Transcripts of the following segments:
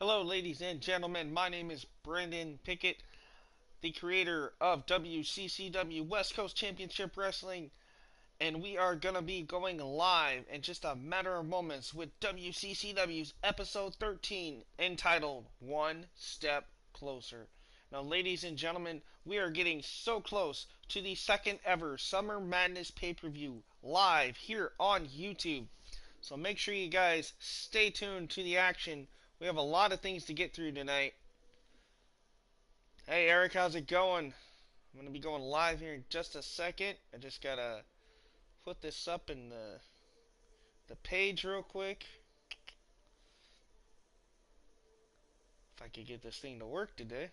Hello, ladies and gentlemen. My name is Brandon Pickett, the creator of WCCW West Coast Championship Wrestling, and we are going to be going live in just a matter of moments with WCCW's episode 13 entitled One Step Closer. Now, ladies and gentlemen, we are getting so close to the second ever Summer Madness pay per view live here on YouTube. So make sure you guys stay tuned to the action. We have a lot of things to get through tonight. Hey Eric, how's it going? I'm going to be going live here in just a second. I just got to put this up in the page real quick. If I could get this thing to work today.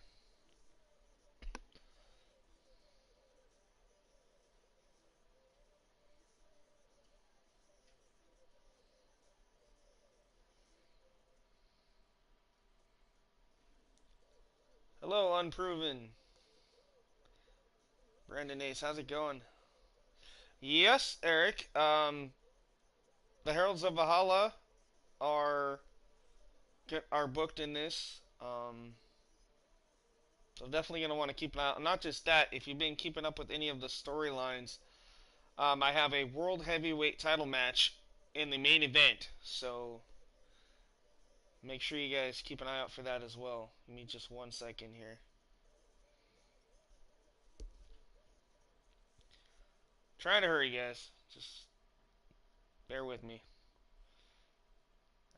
Hello, Unproven. Brandon Ace, how's it going? Yes, Eric. The Heralds of Valhalla are are booked in this. So definitely gonna want to keep an eye out. Not just that, if you've been keeping up with any of the storylines, I have a World Heavyweight title match in the main event. So make sure you guys keep an eye out for that as well. Give me just 1 second here. Trying to hurry, guys. Just bear with me.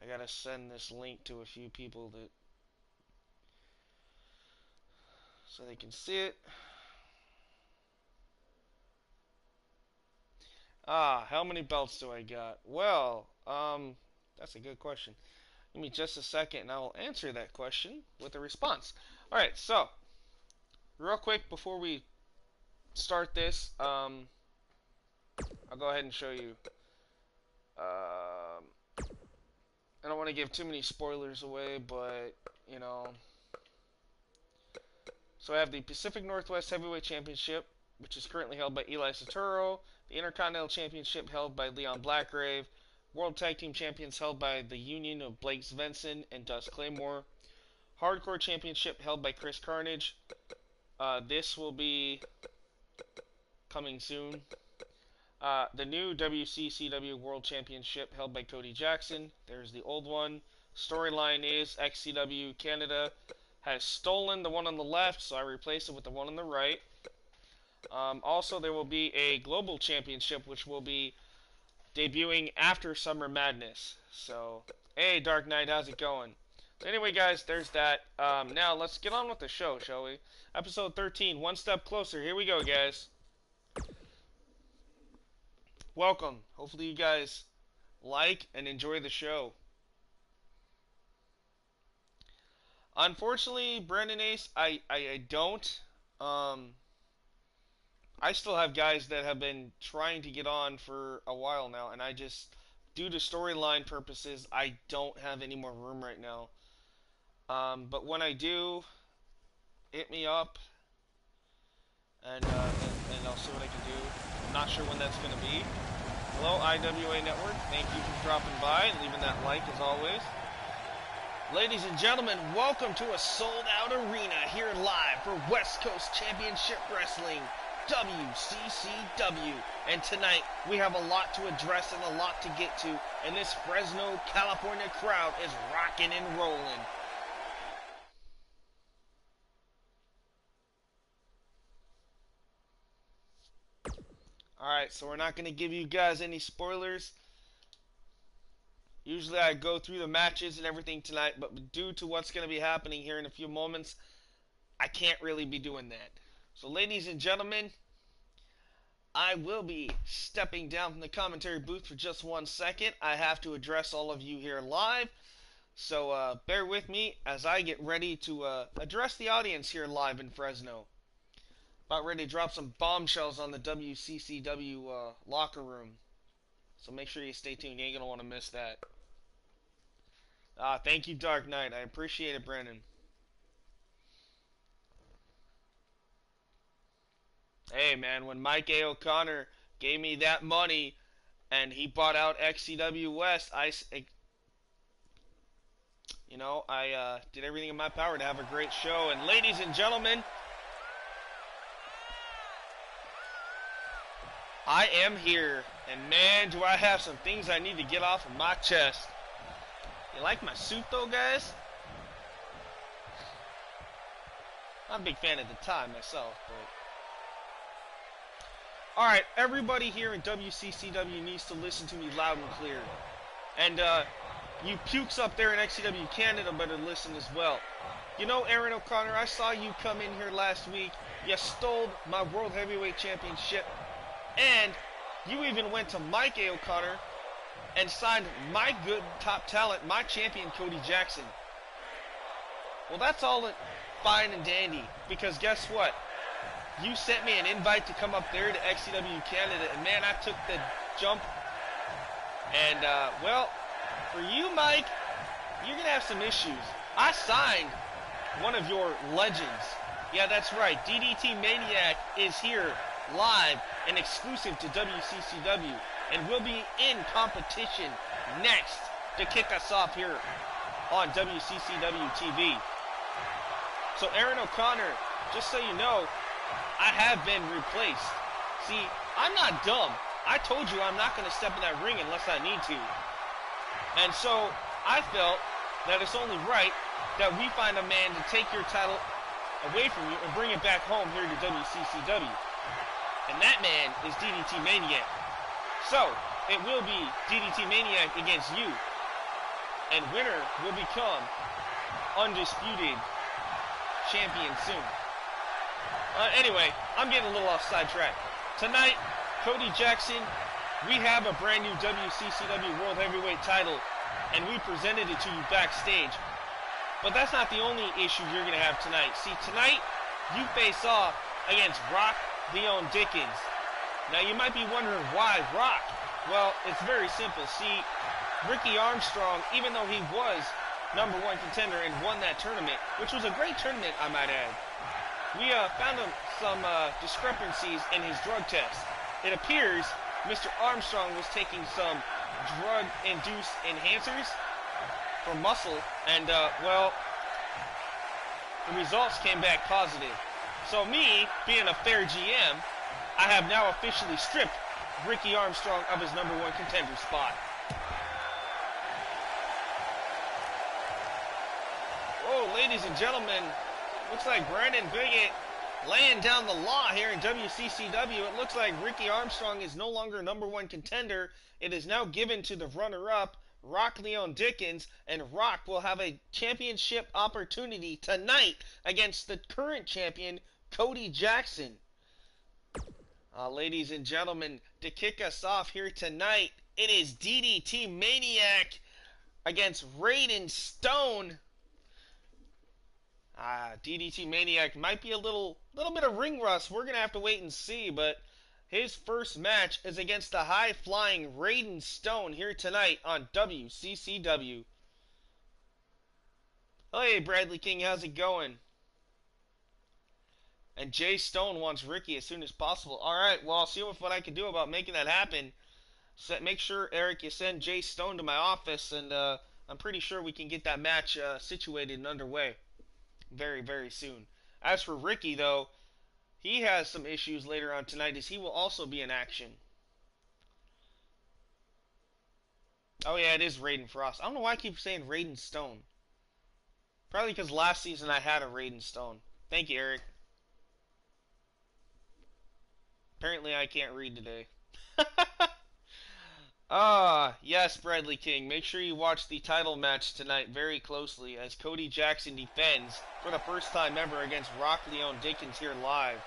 I gotta send this link to a few people that so they can see it. How many belts do I got? Well, that's a good question. Give me just a second and I will answer that question with a response. Alright, so, real quick before we start this, I'll go ahead and show you. I don't want to give too many spoilers away, but, you know. So I have the Pacific Northwest Heavyweight Championship, which is currently held by Eli Saturo. The Intercontinental Championship held by Leon Blackgrave. World Tag Team Champions held by the Union of Blake Svensson and Dust Claymore. Hardcore Championship held by Chris Carnage. This will be coming soon. The new WCCW World Championship held by Cody Jackson. There's the old one. Storyline is XCW Canada has stolen the one on the left, so I replace it with the one on the right. Also, there will be a Global Championship, which will be debuting after Summer Madness. So, hey, Dark Knight, how's it going? Anyway, guys, there's that. Now, let's get on with the show, shall we? Episode 13, One Step Closer. Here we go, guys. Welcome. Hopefully you guys like and enjoy the show. Unfortunately, Brandon Ace, I don't. I still have guys that have been trying to get on for a while now, and I just, due to storyline purposes, I don't have any more room right now. But when I do, hit me up, and I'll see what I can do. I'm not sure when that's going to be. Hello, IWA Network. Thank you for dropping by and leaving that like as always. Ladies and gentlemen, welcome to a sold-out arena here live for West Coast Championship Wrestling, WCCW. And tonight, we have a lot to address and a lot to get to, and this Fresno, California crowd is rocking and rolling. Alright, so we're not going to give you guys any spoilers. Usually I go through the matches and everything tonight, but due to what's going to be happening here in a few moments, I can't really be doing that. So ladies and gentlemen, I will be stepping down from the commentary booth for just 1 second. I have to address all of you here live. So bear with me as I get ready to address the audience here live in Fresno. About ready to drop some bombshells on the WCCW locker room. So make sure you stay tuned. You ain't going to want to miss that. Thank you, Dark Knight. I appreciate it, Brandon. Hey, man, when Mike A. O'Connor gave me that money and he bought out XCW West, You know, I did everything in my power to have a great show. And ladies and gentlemen, I am here. And man, do I have some things I need to get off of my chest. You like my suit though, guys? I'm a big fan of the tie myself, but... Alright, everybody here in WCCW needs to listen to me loud and clear. And, you pukes up there in XCW Canada better listen as well. You know, Aaron O'Connor, I saw you come in here last week. You stole my World Heavyweight Championship. And you even went to Mike A. O'Connor and signed my good top talent, my champion, Cody Jackson. Well, that's all fine and dandy, because guess what? You sent me an invite to come up there to XCW Canada, and man, I took the jump. And, well, for you, Mike, you're going to have some issues. I signed one of your legends. Yeah, that's right. DDT Maniac is here live and exclusive to WCCW, and will be in competition next to kick us off here on WCCW TV. So Aaron O'Connor, just so you know, I have been replaced. See, I'm not dumb. I told you I'm not going to step in that ring unless I need to. And so I felt that it's only right that we find a man to take your title away from you and bring it back home here to WCCW. And that man is DDT Maniac. So, it will be DDT Maniac against you. And winner will become undisputed champion soon. Anyway, I'm getting a little off sidetrack. Tonight, Cody Jackson, we have a brand new WCCW World Heavyweight title, and we presented it to you backstage. But that's not the only issue you're going to have tonight. See, tonight, you face off against Rock Leon Dickens. Now, you might be wondering why Rock? Well, it's very simple. See, Ricky Armstrong, even though he was #1 contender and won that tournament, which was a great tournament, I might add, we found some discrepancies in his drug test. It appears Mr. Armstrong was taking some drug-induced enhancers for muscle, and, well, the results came back positive. So me, being a fair GM, I have now officially stripped Ricky Armstrong of his #1 contender spot. Whoa, ladies and gentlemen, looks like Brandon Biggett laying down the law here in WCCW. It looks like Ricky Armstrong is no longer #1 contender. It is now given to the runner-up, Rock Leon Dickens, and Rock will have a championship opportunity tonight against the current champion, Cody Jackson. Ladies and gentlemen, to kick us off here tonight, it is DDT Maniac against Raiden Stone. DDT Maniac might be a little bit of ring rust. We're going to have to wait and see, but his first match is against the high-flying Raiden Stone here tonight on WCCW. Hey, Bradley King, how's it going? And Jay Stone wants Ricky as soon as possible. Alright, well, I'll see what I can do about making that happen. Make sure, Eric, you send Jay Stone to my office, and I'm pretty sure we can get that match situated and underway very, very soon. As for Ricky, though, he has some issues later on tonight, as he will also be in action. Oh, yeah, it is Raiden Frost. I don't know why I keep saying Raiden Stone. Probably because last season I had a Raiden Stone. Thank you, Eric. Apparently I can't read today. Yes, Bradley King. Make sure you watch the title match tonight very closely as Cody Jackson defends for the first time ever against Rock Leon Dickens here live.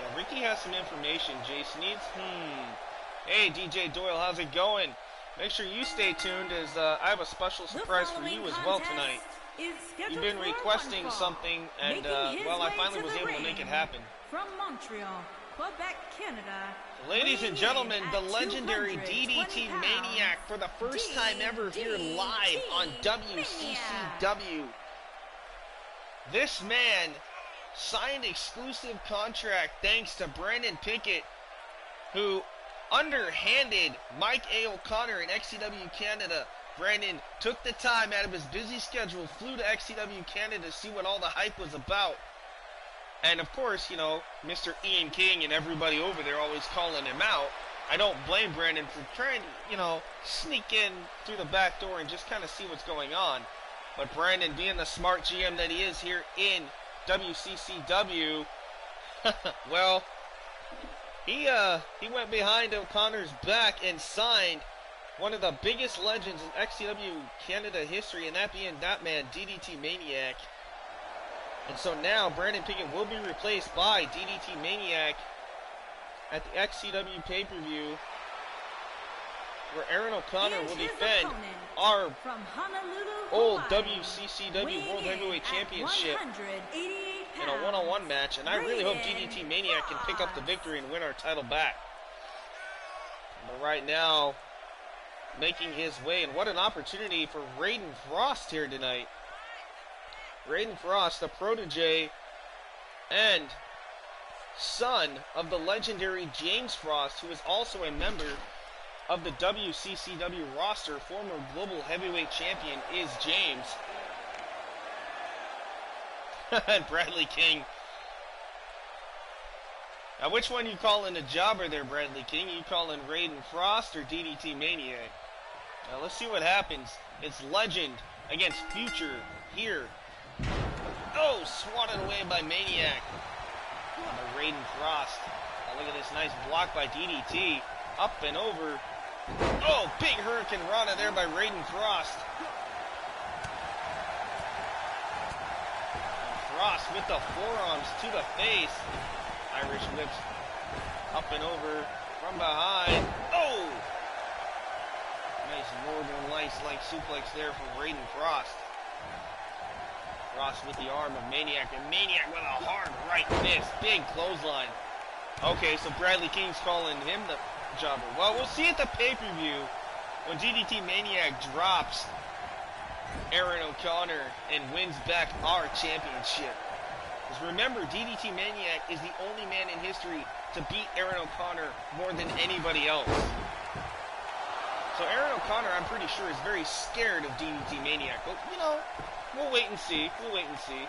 Yeah, Ricky has some information Jason needs. Hey, DJ Doyle, how's it going? Make sure you stay tuned as I have a special surprise for you as well tonight. You've been requesting something, and well, I finally was able to make it happen. From Montreal, Quebec, Canada. Ladies and gentlemen, the legendary DDT Maniac for the first time ever here live on WCCW. This man signed exclusive contract thanks to Brandon Pickett who underhanded Mike A. O'Connor in XCW Canada. Brandon took the time out of his busy schedule, flew to XCW Canada to see what all the hype was about. And of course, you know, Mr. Ian King and everybody over there always calling him out. I don't blame Brandon for trying to, you know, sneak in through the back door and just kind of see what's going on. But Brandon, being the smart GM that he is here in WCCW, well, he went behind O'Connor's back and signed one of the biggest legends in XCW Canada history, and that being that man, DDT Maniac. And so now Brandon Pickett will be replaced by DDT Maniac at the XCW pay-per-view, where Aaron O'Connor will defend our old WCCW World Heavyweight Championship in a one-on-one match, and I really hope DDT Maniac can pick up the victory and win our title back. But right now, making his way, and what an opportunity for Raiden Frost here tonight. Raiden Frost, the protege and son of the legendary James Frost, who is also a member of the WCCW roster. Former global heavyweight champion is James. And Bradley King. Now, which one you calling a jobber there, Bradley King? You calling Raiden Frost or DDT Maniac? Now, let's see what happens. It's Legend against Future here. Oh, swatted away by Maniac. By Raiden Frost. Now, look at this nice block by DDT. Up and over. Oh, big Hurricane Rana there by Raiden Frost. Frost with the forearms to the face. Irish whips up and over from behind. Oh! Nice Northern Lights-like suplex there from Raiden Frost. Frost with the arm of Maniac, and Maniac with a hard right fist. Big clothesline. Okay, so Bradley King's calling him the jobber. Well, we'll see at the pay-per-view when DDT Maniac drops Aaron O'Connor and wins back our championship. Because remember, DDT Maniac is the only man in history to beat Aaron O'Connor more than anybody else. So Aaron O'Connor, I'm pretty sure, is very scared of DDT Maniac. But, you know, we'll wait and see. We'll wait and see.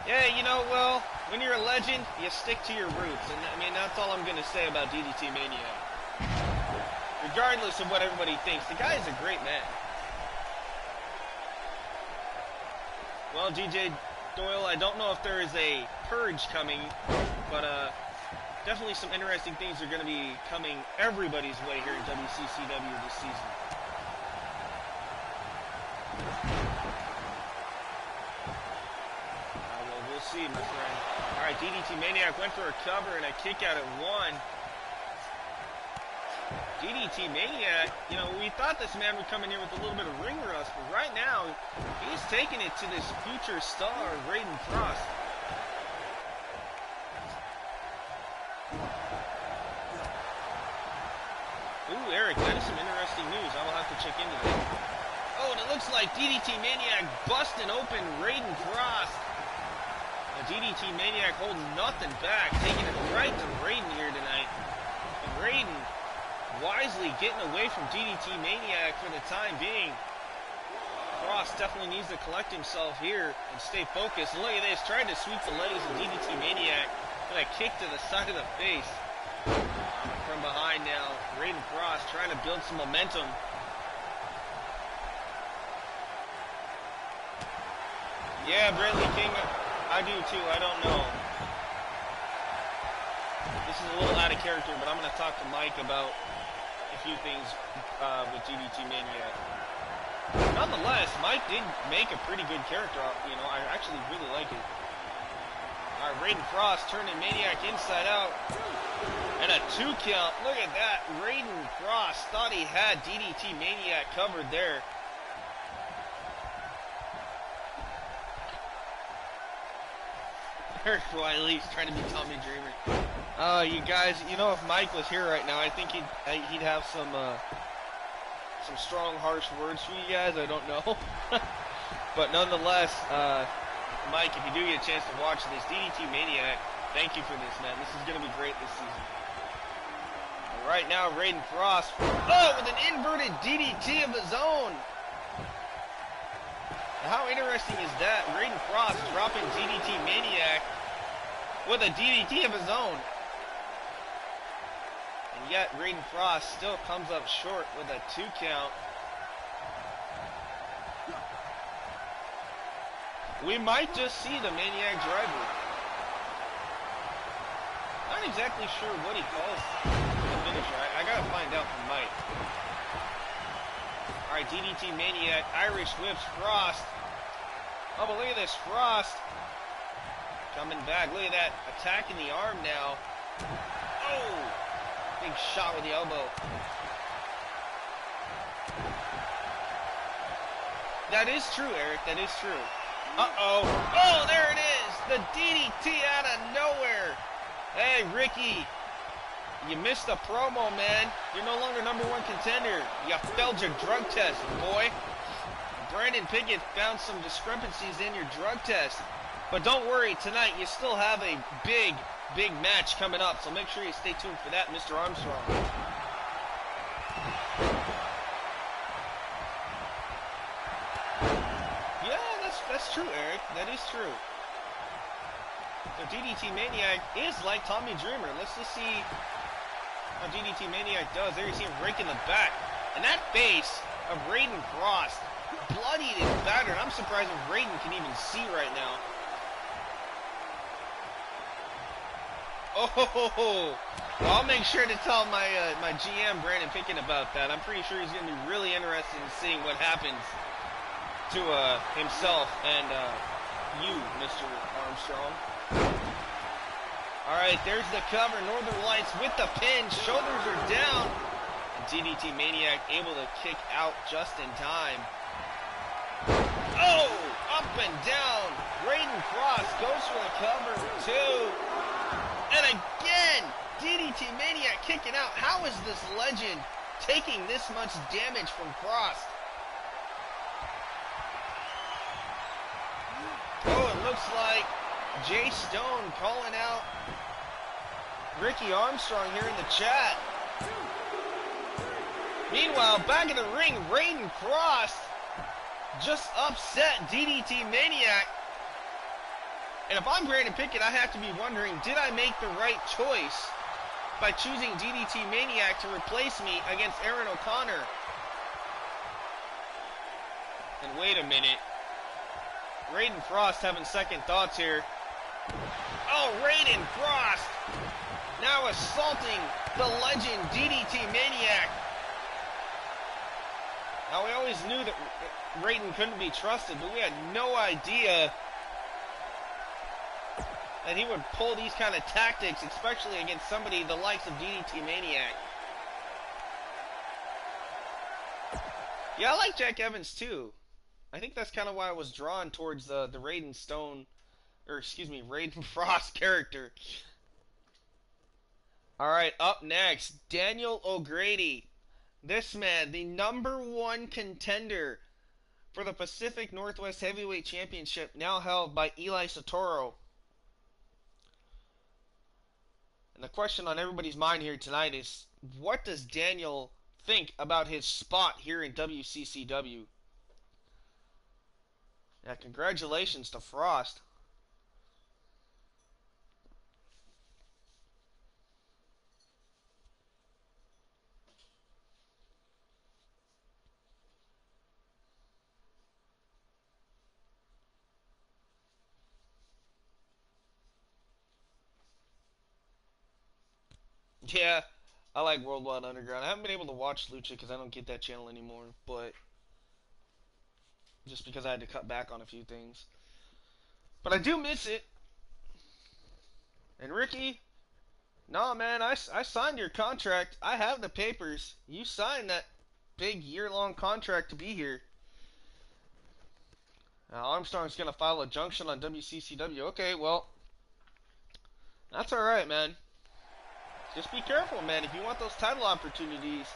Yeah, you know, well, when you're a legend, you stick to your roots. And, I mean, that's all I'm going to say about DDT Maniac. Regardless of what everybody thinks, the guy is a great man. Well, DJ Doyle, I don't know if there is a purge coming, but definitely some interesting things are going to be coming everybody's way here in WCCW this season. Well, we'll see, my friend. All right, DDT Maniac went for a cover and a kick out at one. DDT Maniac, you know, we thought this man would come in here with a little bit of ring rust, but right now, he's taking it to this future star, Raiden Frost. Ooh, Eric, that is some interesting news. I will have to check into that. Oh, and it looks like DDT Maniac busting open Raiden Frost. Now, DDT Maniac holding nothing back, taking it right to Raiden here tonight. And Raiden wisely getting away from DDT Maniac for the time being. Frost definitely needs to collect himself here and stay focused. Look at this, trying to sweep the legs of DDT Maniac with a kick to the side of the face. From behind now, Raiden Frost trying to build some momentum. Yeah, Bradley King, I do too, I don't know. This is a little out of character, but I'm going to talk to Mike about a few things with DDT Maniac. Nonetheless, Mike did make a pretty good character. You know, I actually really like it. All right, Raiden Frost turning Maniac inside out. And a 2 count. Look at that. Raiden Frost thought he had DDT Maniac covered there. Eric Wiley's trying to be Tommy Dreamer. You guys, you know, if Mike was here right now, I think he'd have some strong, harsh words for you guys. I don't know, but nonetheless, Mike, if you do get a chance to watch this, DDT Maniac, thank you for this, man. This is going to be great this season. And right now, Raiden Frost, with an inverted DDT of his own. How interesting is that? Raiden Frost dropping DDT Maniac with a DDT of his own. And yet, Raiden Frost still comes up short with a 2 count. We might just see the Maniac Driver. Not exactly sure what he calls the finisher. I gotta find out from Mike. Alright, DDT Maniac, Irish whips Frost. Oh, but look at this, Frost coming back. Look at that, attacking the arm now. Oh, big shot with the elbow. That is true, Eric, that is true. Uh-oh. Oh, there it is. The DDT out of nowhere. Hey, Ricky. You missed the promo, man. You're no longer #1 contender. You failed your drug test, boy. Brandon Pickett found some discrepancies in your drug test. But don't worry, tonight you still have a big match coming up. So make sure you stay tuned for that, Mr. Armstrong. That's true, Eric. That is true. So DDT Maniac is like Tommy Dreamer. Let's just see how DDT Maniac does. There you see him raking the back. And that face of Raiden Frost, bloodied and battered. I'm surprised if Raiden can even see right now. Oh, I'll make sure to tell my my GM, Brandon Pickett, about that. I'm pretty sure he's going to be really interested in seeing what happens to himself and you, Mr. Armstrong. Alright, there's the cover. Northern Lights with the pin. Shoulders are down. And DDT Maniac able to kick out just in time. Oh! Up and down. Raiden Frost goes for the cover. 2. And again! DDT Maniac kicking out. How is this legend taking this much damage from Frost? Oh, it looks like Jay Stone calling out Ricky Armstrong here in the chat. Meanwhile, back in the ring, Raiden Frost just upset DDT Maniac. And if I'm Brandon Pickett, I have to be wondering, did I make the right choice by choosing DDT Maniac to replace me against Aaron O'Connor? And wait a minute. Raiden Frost having second thoughts here. Oh, Raiden Frost now assaulting the legend DDT Maniac. Now, we always knew that Raiden couldn't be trusted, but we had no idea that he would pull these kind of tactics, especially against somebody the likes of DDT Maniac. Yeah, I like Jack Evans too. I think that's kind of why I was drawn towards the Raiden Frost character. Alright, up next, Daniel O'Grady. This man, the #1 contender for the Pacific Northwest Heavyweight Championship, now held by Eli Sotoro. And the question on everybody's mind here tonight is, what does Daniel think about his spot here in WCCW? Yeah, congratulations to Frost. Yeah, I like Worldwide Underground. I haven't been able to watch Lucha because I don't get that channel anymore, but just because I had to cut back on a few things. But I do miss it. And Ricky, no man, I signed your contract. I have the papers. You signed that big year-long contract to be here. Now Armstrong's going to file a junction on WCCW. Okay, well, that's alright, man. Just be careful, man. If you want those title opportunities,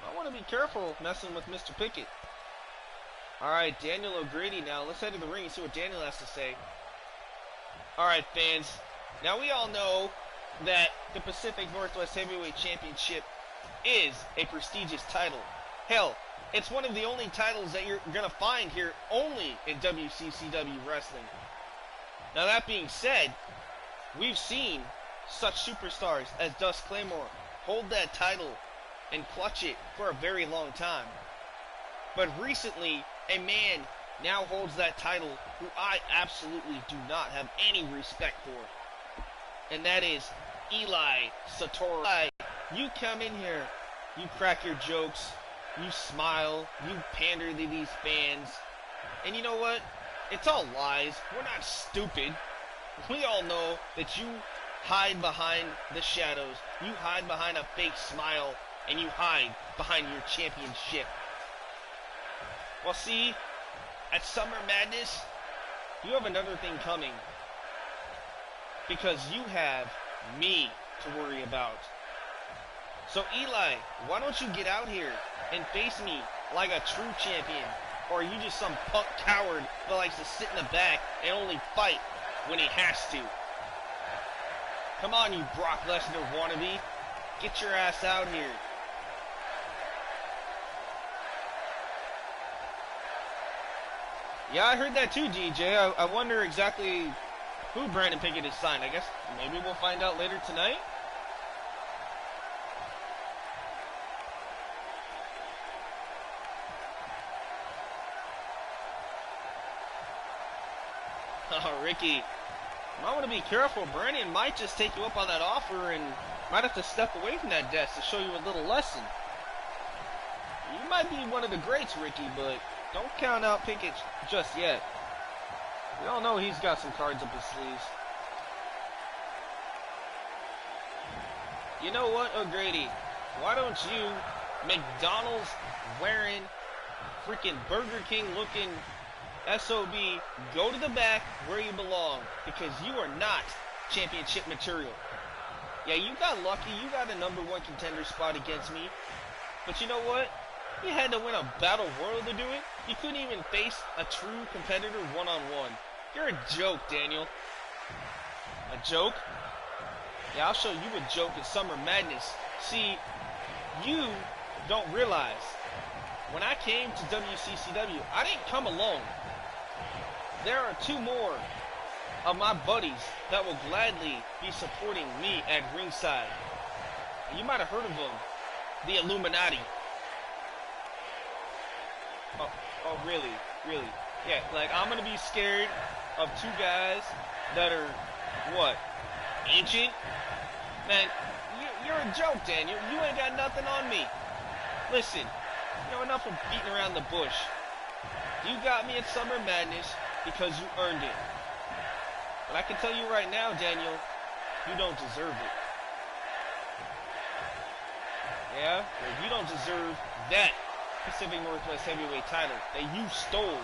I want to be careful messing with Mr. Pickett. Alright, Daniel O'Grady now. Let's head to the ring and see what Daniel has to say. Alright, fans. Now we all know that the Pacific Northwest Heavyweight Championship is a prestigious title. Hell, it's one of the only titles that you're going to find here only in WCCW wrestling. Now that being said, we've seen such superstars as Dust Claymore hold that title and clutch it for a very long time. But recently, a man now holds that title who I absolutely do not have any respect for. And that is Eli Satori. Eli, you come in here, you crack your jokes, you smile, you pander to these fans. And you know what? It's all lies. We're not stupid. We all know that you hide behind the shadows. You hide behind a fake smile. And you hide behind your championship. Well, see, at Summer Madness, you have another thing coming. Because you have me to worry about. So Eli, why don't you get out here and face me like a true champion? Or are you just some punk coward that likes to sit in the back and only fight when he has to? Come on, you Brock Lesnar wannabe. Get your ass out here. Yeah, I heard that too, DJ. I wonder exactly who Brandon Pickett has signed. I guess maybe we'll find out later tonight. Oh, Ricky, you might want to be careful. Brandon might just take you up on that offer and might have to step away from that desk to show you a little lesson. You might be one of the greats, Ricky, but don't count out Pickett just yet. We all know he's got some cards up his sleeves. You know what, O'Grady? Why don't you, McDonald's wearing, freaking Burger King looking SOB, go to the back where you belong, because you are not championship material. Yeah, you got lucky. You got a number one contender spot against me. But you know what? You had to win a battle royal to do it. You couldn't even face a true competitor one-on-one. You're a joke, Daniel. A joke? Yeah, I'll show you a joke at Summer Madness. See, you don't realize, when I came to WCCW, I didn't come alone. There are two more of my buddies that will gladly be supporting me at ringside. You might have heard of them, the Illuminati. Oh, really? Really? Yeah, like, I'm gonna be scared of two guys that are, what, ancient? Man, you're a joke, Daniel. You ain't got nothing on me. Listen, you know, enough of beating around the bush. You got me at Summer Madness because you earned it. But I can tell you right now, Daniel, you don't deserve it. Yeah? Well, you don't deserve that Pacific Northwest Heavyweight title that you stole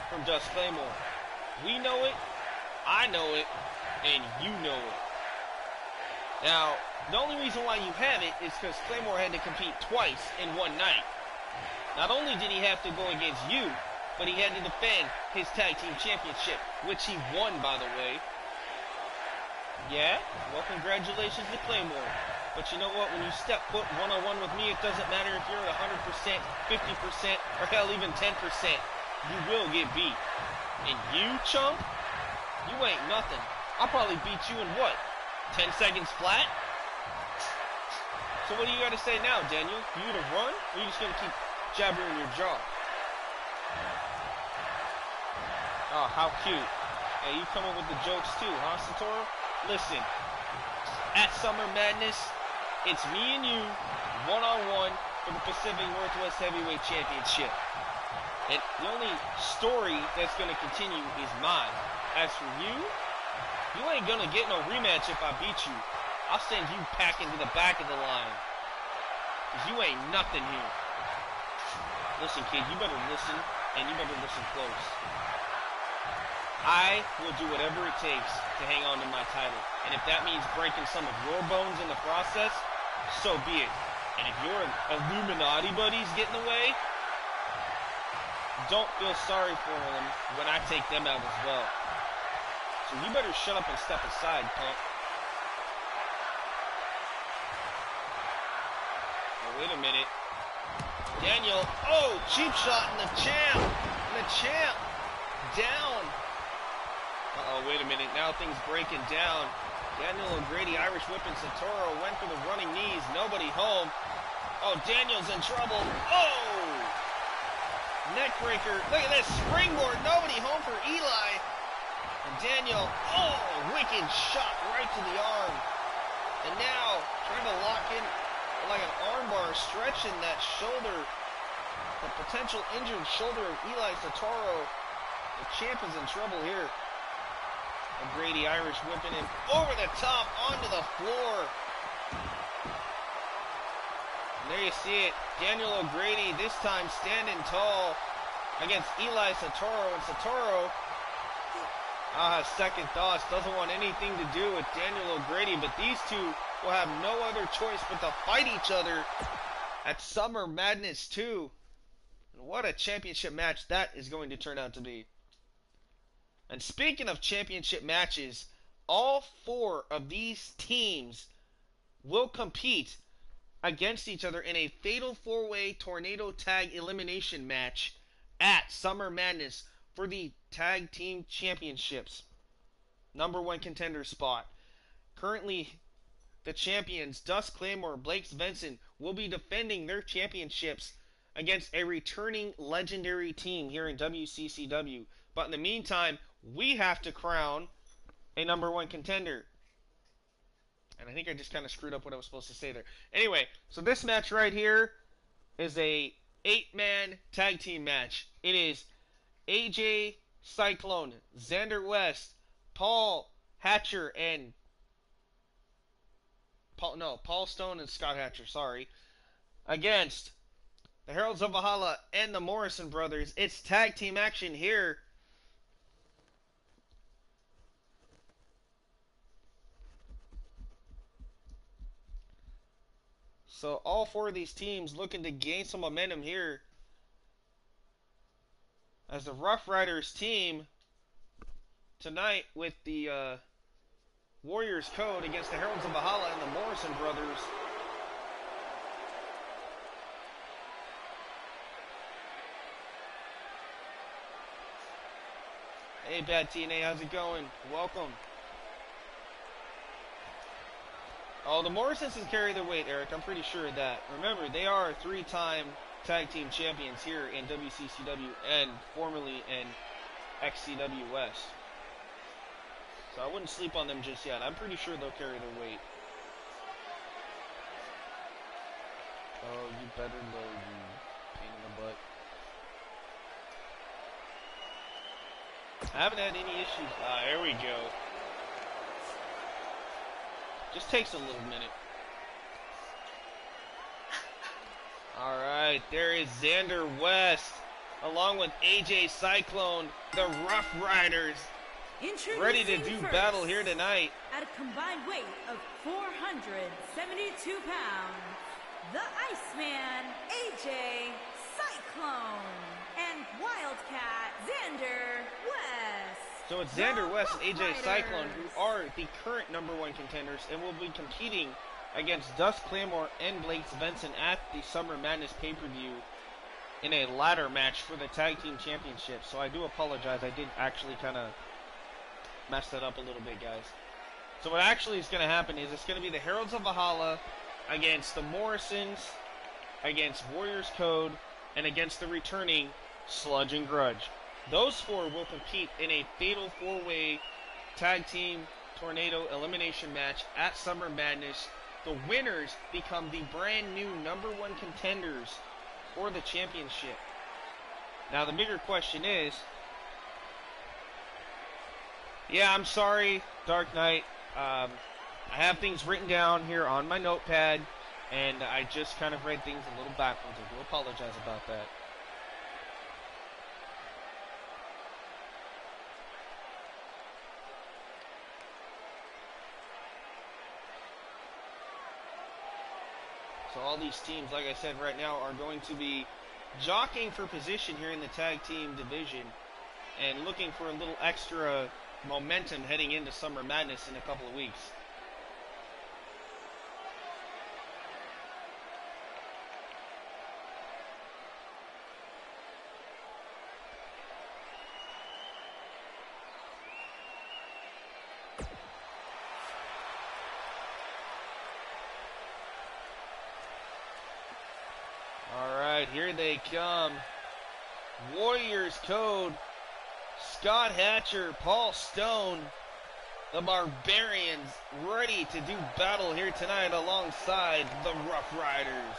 from Dust Claymore. We know it, I know it, and you know it. Now, the only reason why you have it is because Claymore had to compete twice in one night. Not only did he have to go against you, but he had to defend his tag team championship, which he won, by the way. Yeah, well, congratulations to Claymore. But you know what? When you step foot one-on-one with me, it doesn't matter if you're at 100%, 50%, or hell, even 10%. You will get beat. And you, chump, you ain't nothing. I'll probably beat you in what? 10 seconds flat? So what do you got to say now, Daniel? You gonna run, or you just gonna keep jabbering your jaw? Oh, how cute. Hey, you coming with the jokes too, huh, Santoro? Listen, at Summer Madness, it's me and you, one-on-one, for the Pacific Northwest Heavyweight Championship. And the only story that's going to continue is mine. As for you, you ain't going to get no rematch if I beat you. I'll send you packing to the back of the line. Because you ain't nothing here. Listen, kid, you better listen, and you better listen close. I will do whatever it takes to hang on to my title. And if that means breaking some of your bones in the process, so be it. And if your Illuminati buddies get in the way, don't feel sorry for them when I take them out as well. So you better shut up and step aside, punk. Oh, wait a minute. Daniel, oh, cheap shot, and the champ down. Uh-oh, wait a minute, now things breaking down. Daniel O'Grady, Irish whipping Santoro, went for the running knees, nobody home. Oh, Daniel's in trouble. Oh! Neck breaker, look at this, springboard, nobody home for Eli. And Daniel, oh, wicked shot right to the arm. And now, trying to lock in like an armbar, stretching that shoulder, the potential injured shoulder of Eli Santoro. The champ is in trouble here. O'Grady, Irish whipping him over the top onto the floor. And there you see it. Daniel O'Grady this time standing tall against Eli Santoro. And Santoro, second thoughts, doesn't want anything to do with Daniel O'Grady. But these two will have no other choice but to fight each other at Summer Madness 2. And what a championship match that is going to turn out to be. And speaking of championship matches, all 4 of these teams will compete against each other in a fatal 4-way tornado tag elimination match at Summer Madness for the tag team championships. Number 1 contender spot. Currently, the champions, Dust Claymore, Blake Svensson, will be defending their championships against a returning legendary team here in WCCW. But in the meantime, we have to crown a number 1 contender. And I think I just kind of screwed up what I was supposed to say there. Anyway, so this match right here is a 8-man tag team match. It is AJ Cyclone, Xander West, Paul Hatcher, and Paul Stone and Scott Hatcher, sorry, against the Heralds of Valhalla and the Morrison brothers. It's tag team action here. So all 4 of these teams looking to gain some momentum here, as the Rough Riders team tonight with the Warriors Code against the Heralds of Valhalla and the Morrison brothers. Hey, Bad TNA, how's it going? Welcome. Oh, the Morrisons can carry their weight, Eric. I'm pretty sure of that. Remember, they are 3-time tag team champions here in WCCW and formerly in XCW West. So I wouldn't sleep on them just yet. I'm pretty sure they'll carry their weight. Oh, you better load, you pain in the butt. I haven't had any issues. There we go. Just takes a little minute. Alright, there is Xander West, along with AJ Cyclone, the Rough Riders, ready to do battle here tonight. At a combined weight of 472 pounds, the Iceman, AJ Cyclone, and Wildcat, Xander West. So it's Xander West and AJ Cyclone who are the current number 1 contenders and will be competing against Dust Claymore and Blake Svensson at the Summer Madness pay-per-view in a ladder match for the Tag Team Championship. So I do apologize. I did actually kind of mess that up a little bit, guys. So what actually is going to happen is it's going to be the Heralds of Valhalla against the Morrisons, against Warriors Code, and against the returning Sludge and Grudge. Those 4 will compete in a fatal 4-way tag team tornado elimination match at Summer Madness. The winners become the brand new number 1 contenders for the championship. Now the bigger question is, yeah, I'm sorry, Dark Knight. I have things written down here on my notepad, and I just kind of read things a little backwards. I do apologize about that. So all these teams, like I said right now, are going to be jockeying for position here in the tag team division and looking for a little extra momentum heading into Summer Madness in a couple of weeks. Alright, here they come. Warriors Code, Scott Hatcher, Paul Stone, the Barbarians, ready to do battle here tonight alongside the Rough Riders.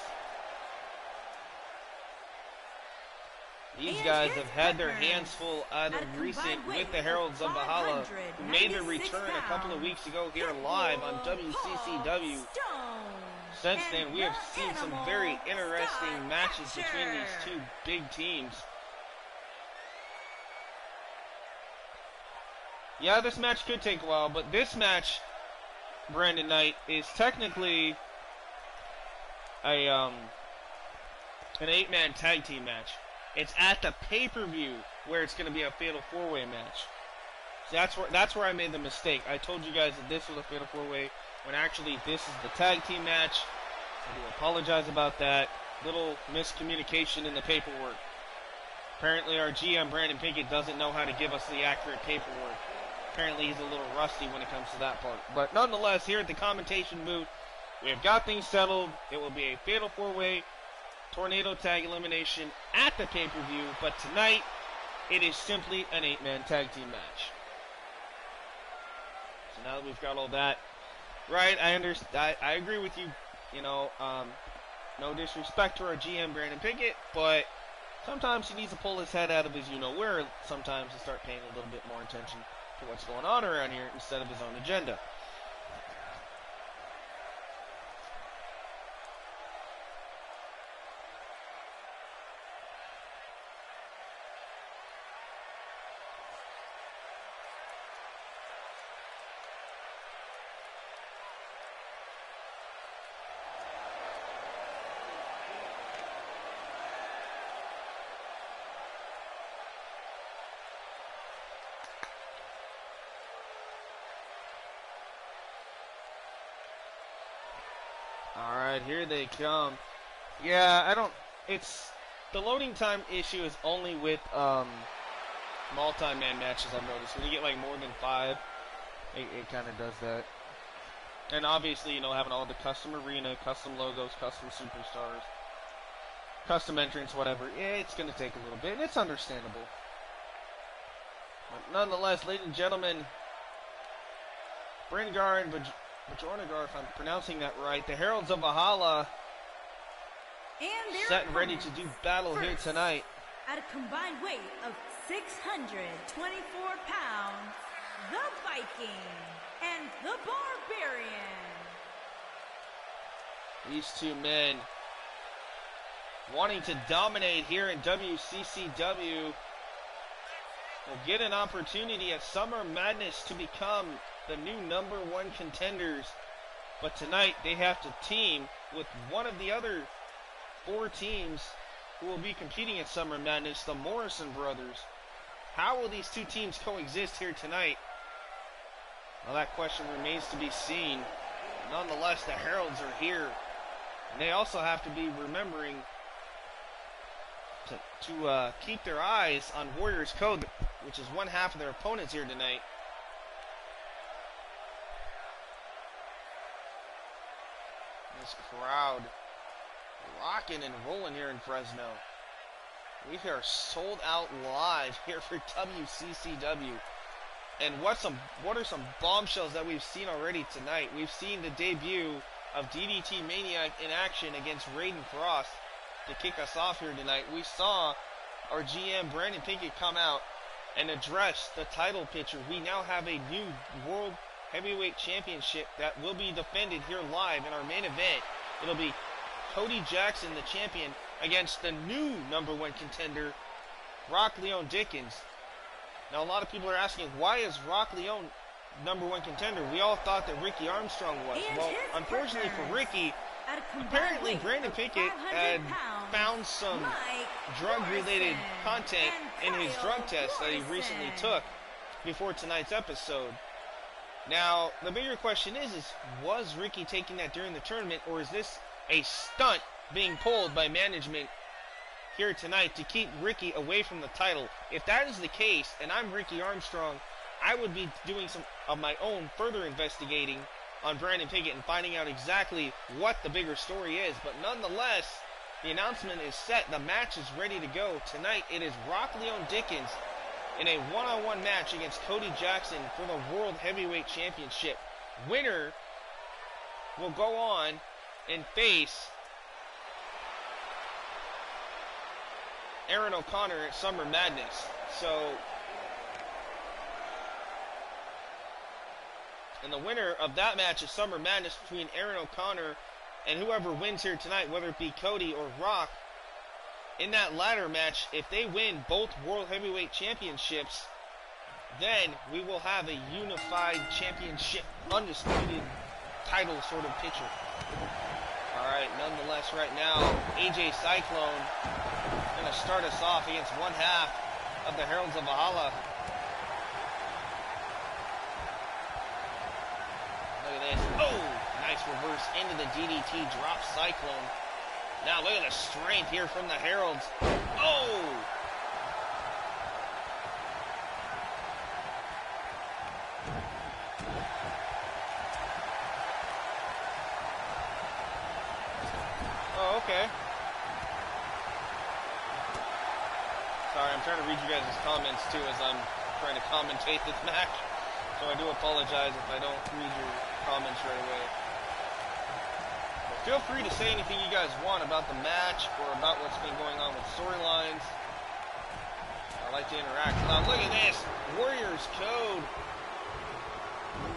These guys have had their hands full out of recent with the Heralds of Valhalla, who made their return a couple of weeks ago here live on WCCW. Since then, we have seen some very interesting matches between these two big teams. Yeah, this match could take a while, but this match, Brandon Knight, is technically an 8-man tag team match. It's at the pay-per-view where it's going to be a Fatal 4-Way match. So that's where I made the mistake. I told you guys that this was a Fatal 4-Way when actually this is the tag team match. I do apologize about that. Little miscommunication in the paperwork. Apparently our GM, Brandon Pinkett, doesn't know how to give us the accurate paperwork. Apparently he's a little rusty when it comes to that part. But nonetheless, here at the commentation booth, we have got things settled. It will be a Fatal 4-Way Tornado Tag Elimination at the pay-per-view. But tonight, it is simply an 8-man tag team match. So now that we've got all that right, I understand. I agree with you. You know, no disrespect to our GM, Brandon Pinkett, but sometimes he needs to pull his head out of his you-know-where sometimes to start paying a little bit more attention to what's going on around here instead of his own agenda. Alright, here they come. Yeah, it's, the loading time issue is only with, multi-man matches, I've noticed. When you get, like, more than 5, it kind of does that. And obviously, you know, having all the custom arena, custom logos, custom superstars, custom entrance, whatever, it's going to take a little bit, and it's understandable. But nonetheless, ladies and gentlemen, Bringar and Bajornagar, if I'm pronouncing that right, the Heralds of Valhalla, set and ready to do battle here tonight. At a combined weight of 624 pounds, the Viking and the Barbarian. These two men wanting to dominate here in WCCW will get an opportunity at Summer Madness to become the new #1 contenders. But tonight they have to team with one of the other 4 teams who will be competing at Summer Madness, the Morrison brothers. How will these two teams coexist here tonight? Well, that question remains to be seen. Nonetheless, the Heralds are here. And they also have to be remembering to keep their eyes on Warriors Code, which is one half of their opponents here tonight. This crowd rocking and rolling here in Fresno. We are sold out live here for WCCW. And what are some bombshells that we've seen already tonight? We've seen the debut of DDT Maniac in action against Raiden Frost to kick us off here tonight. We saw our GM Brandon Pinkett come out and address the title picture. We now have a new World Heavyweight Championship that will be defended here live in our main event. It'll be Cody Jackson, the champion, against the new #1 contender, Rock Leone Dickens. Now, a lot of people are asking, why is Rock Leone #1 contender? We all thought that Ricky Armstrong was. Well, unfortunately for Ricky, At a combined Apparently, weight Brandon of Pickett 500 had pounds, found some Mike drug-related Morrison content in and his Kyle drug test that he recently Morrison. took before tonight's episode. Now, the bigger question is was Ricky taking that during the tournament, or is this a stunt being pulled by management here tonight to keep Ricky away from the title? If that is the case, and I'm Ricky Armstrong, I would be doing some of my own further investigating on Brandon Pickett and finding out exactly what the bigger story is. But nonetheless, the announcement is set. The match is ready to go. Tonight, it is Rock Leon Dickens in a one-on-one match against Cody Jackson for the World Heavyweight Championship. Winner will go on and face Aaron O'Connor at Summer Madness. So, and the winner of that match is Summer Madness between Aaron O'Connor and whoever wins here tonight, whether it be Cody or Rock. In that latter match, if they win both World Heavyweight Championships, then we will have a unified championship, undisputed title sort of picture. Alright, nonetheless, right now, AJ Cyclone going to start us off against one half of the Heralds of Valhalla. Look at this. Oh! Nice reverse into the DDT, drop Cyclone. Now look at the strength here from the Heralds. Oh! Oh, okay. Sorry, I'm trying to read you guys' comments too as I'm trying to commentate this match. So I do apologize if I don't read your comments right away. Feel free to say anything you guys want about the match or about what's been going on with storylines. I like to interact. Now look at this. Warriors Code.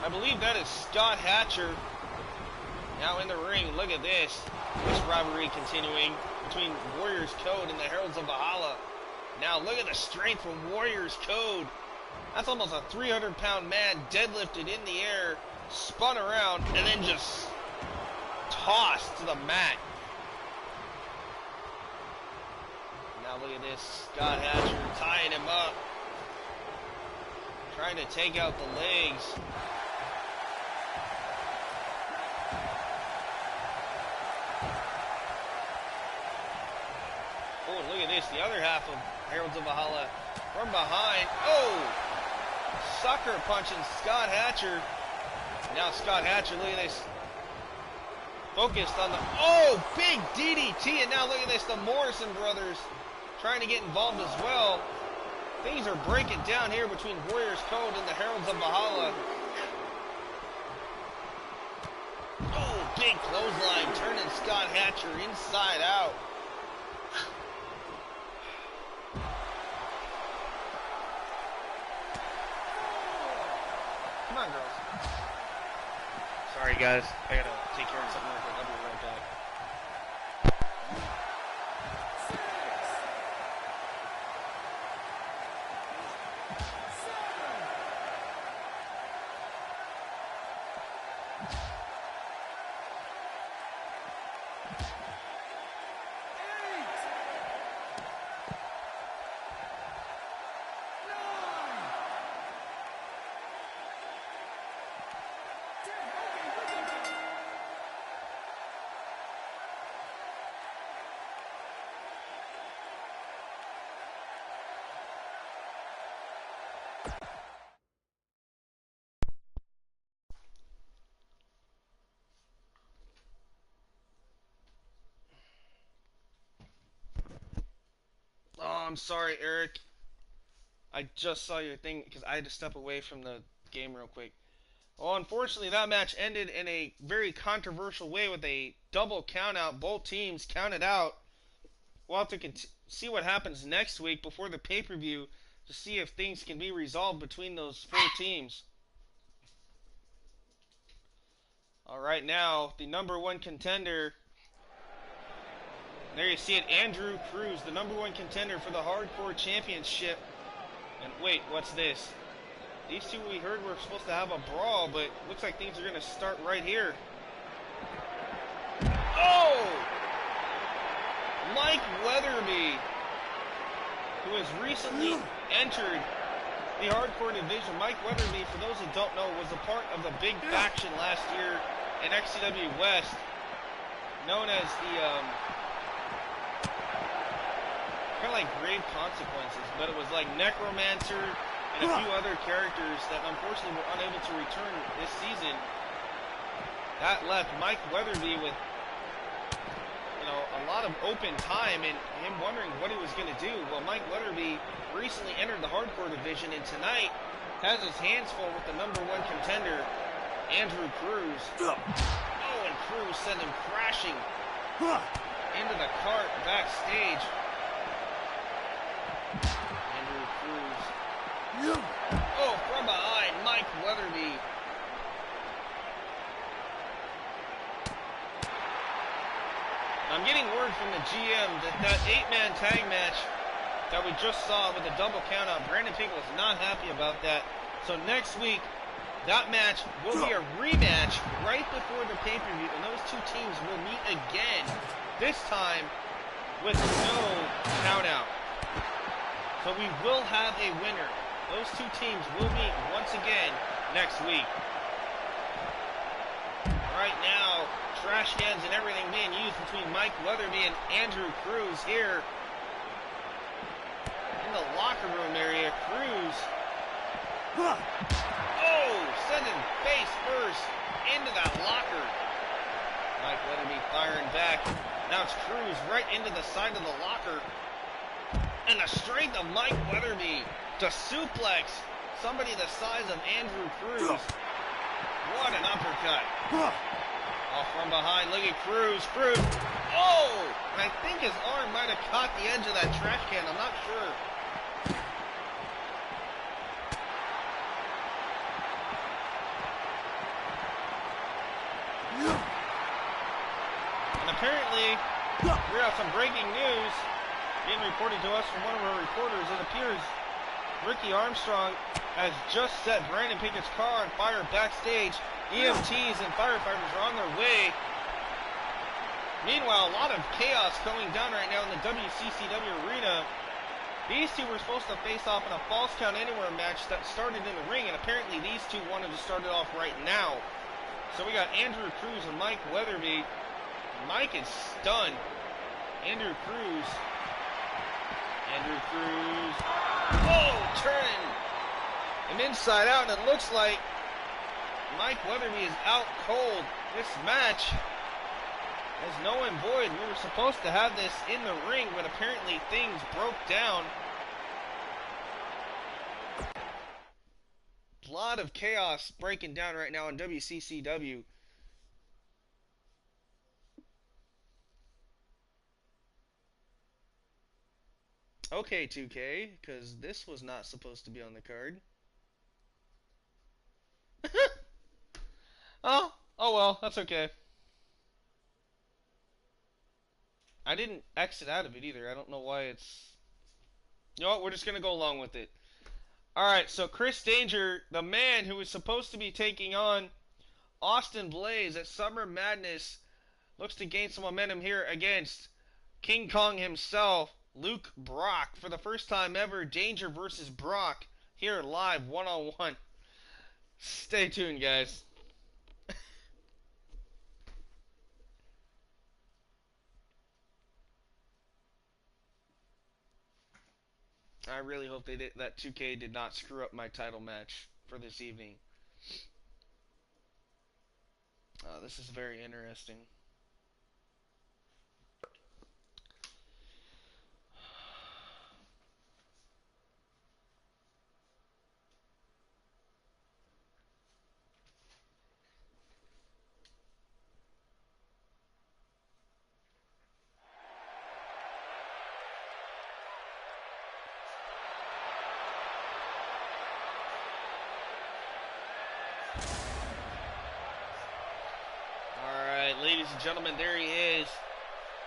I believe that is Scott Hatcher. Now in the ring. Look at this. This rivalry continuing between Warriors Code and the Heralds of Valhalla. Now look at the strength from Warriors Code. That's almost a 300-pound man deadlifted in the air, spun around, and then just tossed to the mat. Now look at this. Scott Hatcher tying him up. Trying to take out the legs. Oh, look at this. The other half of Heralds of Valhalla from behind. Oh! Sucker punching Scott Hatcher. Now Scott Hatcher, look at this. Focused on the, oh, big DDT, and now look at this, the Morrison brothers trying to get involved as well. Things are breaking down here between Warriors Code and the Heralds of Valhalla. Oh, big clothesline, turning Scott Hatcher inside out. Come on, girls. Sorry, guys. I gotta take care of something real quick. I'll be right back. Oh, I'm sorry, Eric. I just saw your thing because I had to step away from the game real quick. Well, unfortunately, that match ended in a very controversial way with a double countout. Both teams counted out. We'll have to see what happens next week before the pay-per-view to see if things can be resolved between those four teams. All right, now, the number one contender. There you see it, Andrew Cruz, the number one contender for the Hardcore Championship. And wait, what's this? These two we heard were supposed to have a brawl, but looks like things are going to start right here. Oh! Mike Weatherby, who has recently entered the hardcore division. Mike Weatherby, for those who don't know, was a part of the big faction last year in XCW West, known as the, kind of like Grave Consequences, but it was like Necromancer and a few other characters that unfortunately were unable to return this season. That left Mike Weatherby with, you know, a lot of open time and him wondering what he was going to do. Well, Mike Weatherby recently entered the hardcore division and tonight has his hands full with the #1 contender, Andrew Cruz. Oh, and Cruz sent him crashing into the cart backstage. Andrew Cruz. Oh, from behind, Mike Weatherby. I'm getting word from the GM that 8-man tag match that we just saw with the double countout, Brandon Pink was not happy about that. So next week, that match will be a rematch right before the pay-per-view, and those two teams will meet again, this time with no countout. So we will have a winner. Those two teams will meet once again next week. Right now, trash cans and everything being used between Mike Weatherby and Andrew Cruz here in the locker room area. Cruz, oh, sending face first into that locker. Mike Weatherby firing back. Now it's Cruz right into the side of the locker. And the strength of Mike Weatherby to suplex somebody the size of Andrew Cruz. What an uppercut. Off from behind, look at Cruz. Cruz. Oh! I think his arm might have caught the edge of that trash can. I'm not sure. And apparently, we have some breaking news being reported to us from one of our reporters. It appears Ricky Armstrong has just set Brandon Pinkett's car on fire backstage. EMTs and firefighters are on their way. Meanwhile, a lot of chaos going down right now in the WCCW arena. These two were supposed to face off in a Falls Count Anywhere match that started in the ring, and apparently these two wanted to start it off right now. So we got Andrew Cruz and Mike Weatherby. Mike is stunned. Andrew Cruz. Oh, turning him inside out, and it looks like Mike Weatherby is out cold. This match is null and void. We were supposed to have this in the ring, but apparently things broke down. A lot of chaos breaking down right now in WCCW. Okay, 2K, because this was not supposed to be on the card. Oh well, that's okay. I didn't exit out of it either. I don't know why it's... You know what, we're just going to go along with it. Alright, so Chris Danger, the man who was supposed to be taking on Austin Blaze at Summer Madness, looks to gain some momentum here against King Kong himself, Luke Brock. For the first time ever, Danger versus Brock here live, one-on-one. Stay tuned, guys. I really hope that 2K did not screw up my title match for this evening. This is very interesting. Ladies and gentlemen, there he is,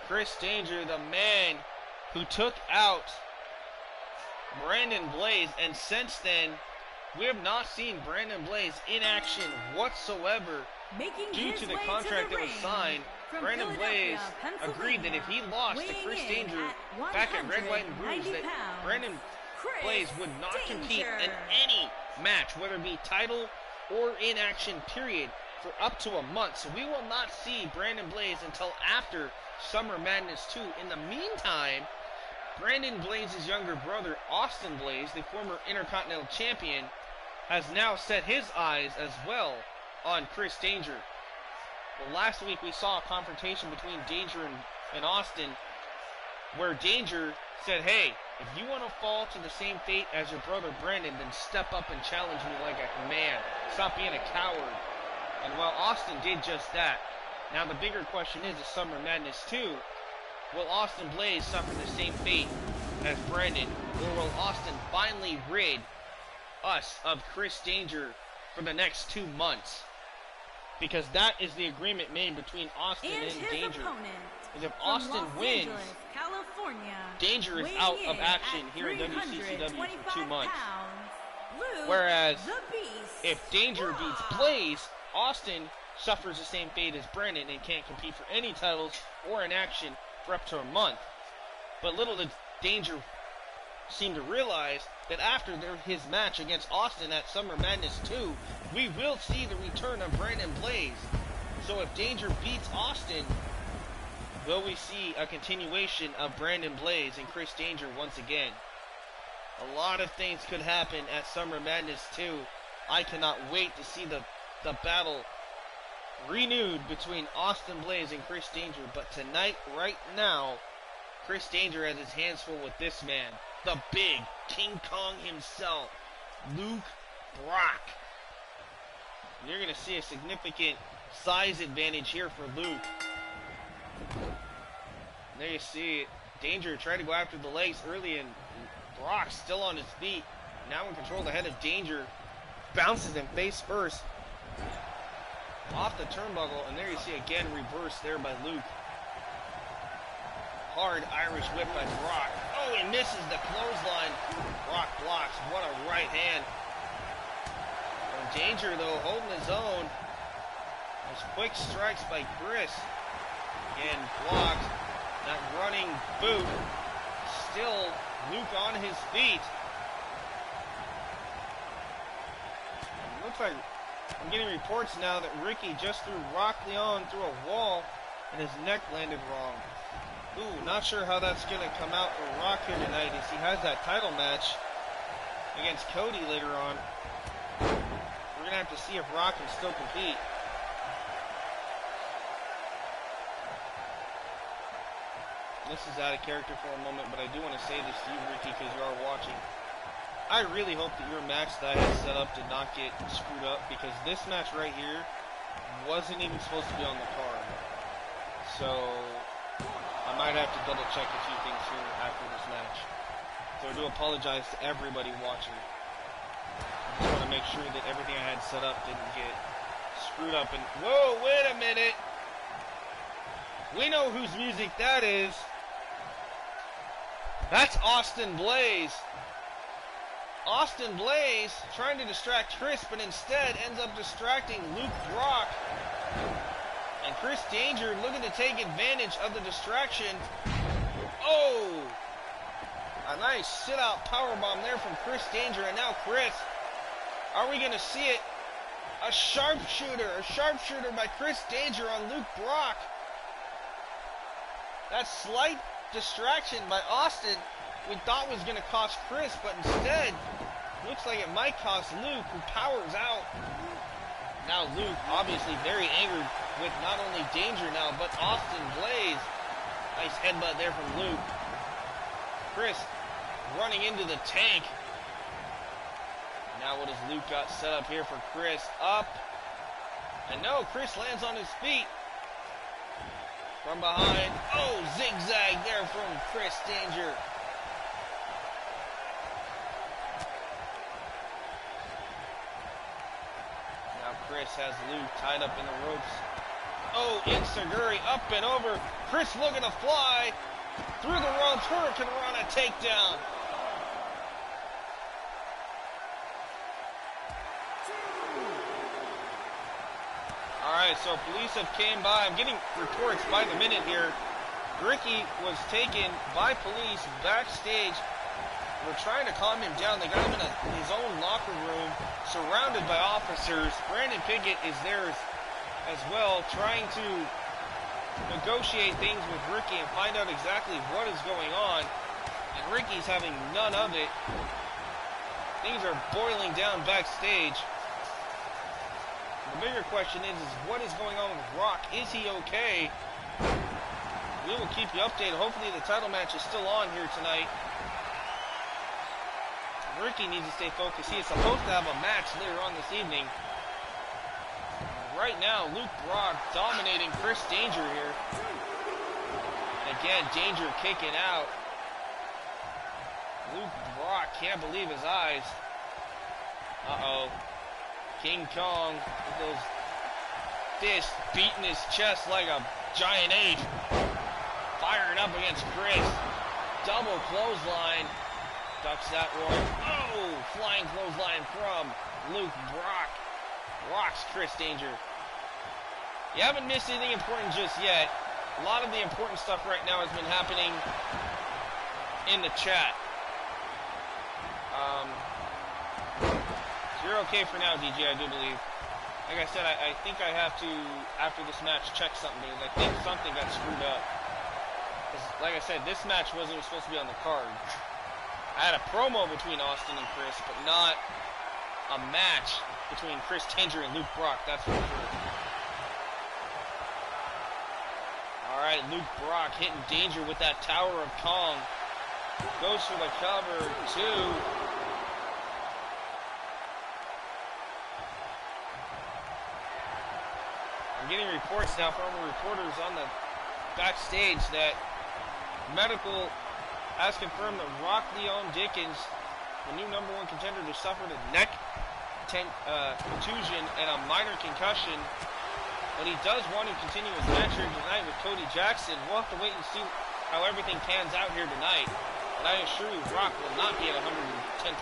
Chris Danger, the man who took out Brandon Blaze, and since then we have not seen Brandon Blaze in action whatsoever due to the contract that was signed from Brandon Philadelphia, Blaze agreed that if he lost to Chris weighing in Danger at back at Red, White, and Bruised, 190 that pounds, Brandon Chris Blaze would not compete Danger. in any match, whether it be title or in action period, for up to a month. So we will not see Brandon Blaze until after Summer Madness 2. In the meantime, Brandon Blaze's younger brother, Austin Blaze, the former Intercontinental Champion, has now set his eyes as well on Chris Danger. Well, last week we saw a confrontation between Danger and Austin, where Danger said, hey, if you want to fall to the same fate as your brother Brandon, then step up and challenge me like a man. Stop being a coward. And well, Austin did just that. Now the bigger question is Summer Madness 2, will Austin Blaze suffer the same fate as Brandon, or will Austin finally rid us of Chris Danger for the next 2 months? Because that is the agreement made between Austin and Danger. Is if Austin wins, California, Danger is out of action here in WCCW for 2 months. Whereas if Danger beats Blaze, Austin suffers the same fate as Brandon and can't compete for any titles or in action for up to a month. But little did Danger seem to realize that after his match against Austin at Summer Madness 2, we will see the return of Brandon Blaze. So if Danger beats Austin, will we see a continuation of Brandon Blaze and Chris Danger once again? A lot of things could happen at Summer Madness 2. I cannot wait to see the battle renewed between Austin Blaze and Chris Danger. But tonight, right now, Chris Danger has his hands full with this man, the big King Kong himself, Luke Brock. And you're going to see a significant size advantage here for Luke. And there you see it. Danger tried to go after the legs early, and Brock still on his feet. Now in control, the head of Danger bounces him face first off the turnbuckle, and there you see again reverse there by Luke. Hard Irish whip by Brock. Oh, he misses the clothesline. Brock blocks. What a right hand. And Danger, though, holding his own. Those quick strikes by Chris. Again, blocked. That running boot. Still Luke on his feet. Looks like I'm getting reports now that Ricky just threw Rock Leon through a wall and his neck landed wrong. Ooh, not sure how that's going to come out for Rock here tonight as he has that title match against Cody later on. We're going to have to see if Rock can still compete. This is out of character for a moment, but I do want to say this to you, Ricky, because you are watching. I really hope that your match that I had set up did not get screwed up, because this match right here wasn't even supposed to be on the card. So I might have to double check a few things here after this match. So I do apologize to everybody watching. I just want to make sure that everything I had set up didn't get screwed up. And whoa, wait a minute! We know whose music that is. That's Austin Blaze. Austin Blaze trying to distract Chris, but instead ends up distracting Luke Brock. And Chris Danger looking to take advantage of the distraction. Oh! A nice sit-out powerbomb there from Chris Danger. And now Chris, are we going to see it? A sharpshooter by Chris Danger on Luke Brock. That slight distraction by Austin we thought was going to cost Chris, but instead looks like it might cost Luke, who powers out. Now Luke obviously very angered with not only Danger now, but Austin Blaze. Nice headbutt there from Luke. Chris running into the tank. Now what has Luke got set up here for Chris? Up. And no, Chris lands on his feet. From behind. Oh, zigzag there from Chris Danger. Now Chris has Luke tied up in the ropes. Oh, Insaguri up and over. Chris looking to fly through the ropes. Hurricane Rana takedown. Alright, Okay, so police have came by. I'm getting reports by the minute here. Ricky was taken by police backstage. We're trying to calm him down. They got him in his own locker room, surrounded by officers. Brandon Pickett is there as well, trying to negotiate things with Ricky and find out exactly what is going on. And Ricky's having none of it. Things are boiling down backstage. The bigger question is what is going on with Rock? Is he okay? We will keep you updated. Hopefully the title match is still on here tonight. Ricky needs to stay focused. He is supposed to have a match later on this evening. Right now, Luke Brock dominating Chris Danger here. And again, Danger kicking out. Luke Brock can't believe his eyes. Uh-oh. King Kong with those fists beating his chest like a giant ape. Firing up against Chris. Double clothesline. Ducks that one. Oh! Flying clothesline from Luke Brock. Rocks Chris Danger. You haven't missed anything important just yet. A lot of the important stuff right now has been happening in the chat. So you're okay for now, DJ, I do believe. Like I said, I think I have to, after this match, check something because I think something got screwed up. Like I said, this match wasn't even supposed to be on the card. I had a promo between Austin and Chris, but not a match between Chris Danger and Luke Brock, that's for sure. Alright, Luke Brock hitting Danger with that Tower of Kong. Goes for the cover, 2. I'm getting reports now from reporters on the backstage that medical has confirmed that Rock Leon Dickens, the new #1 contender, who suffered a neck contusion and a minor concussion, but he does want to continue his match here tonight with Cody Jackson. We'll have to wait and see how everything pans out here tonight, but I assure you Rock will not be at 110%.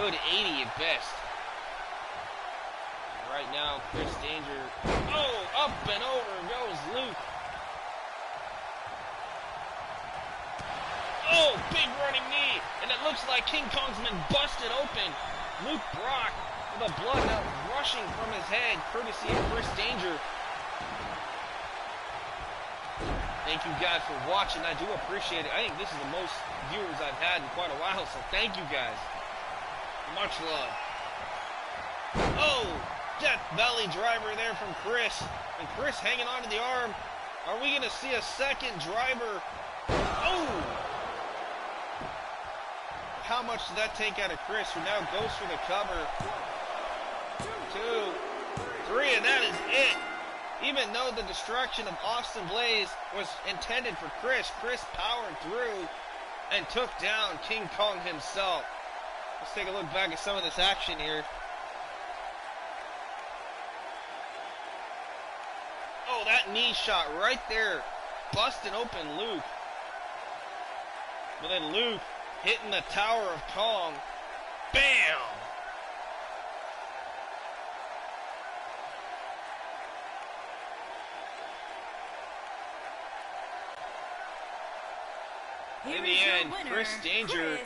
Good 80 at best. Right now, Chris Danger. Oh, up and over goes Luke. Oh, big running knee. And it looks like King Kong's been busted open. Luke Brock with the blood now rushing from his head, courtesy of Chris Danger. Thank you guys for watching. I do appreciate it. I think this is the most viewers I've had in quite a while, so thank you guys. Much love. Oh! Death Valley driver there from Chris. And Chris hanging on to the arm. Are we going to see a second driver? Oh! How much did that take out of Chris, who now goes for the cover? 2, 3, and that is it. Even though the destruction of Austin Blaze was intended for Chris, Chris powered through and took down King Kong himself. Let's take a look back at some of this action here. Oh, that knee shot right there, busting open Luke. But then Luke hitting the Tower of Kong. Bam! In the end, Chris Danger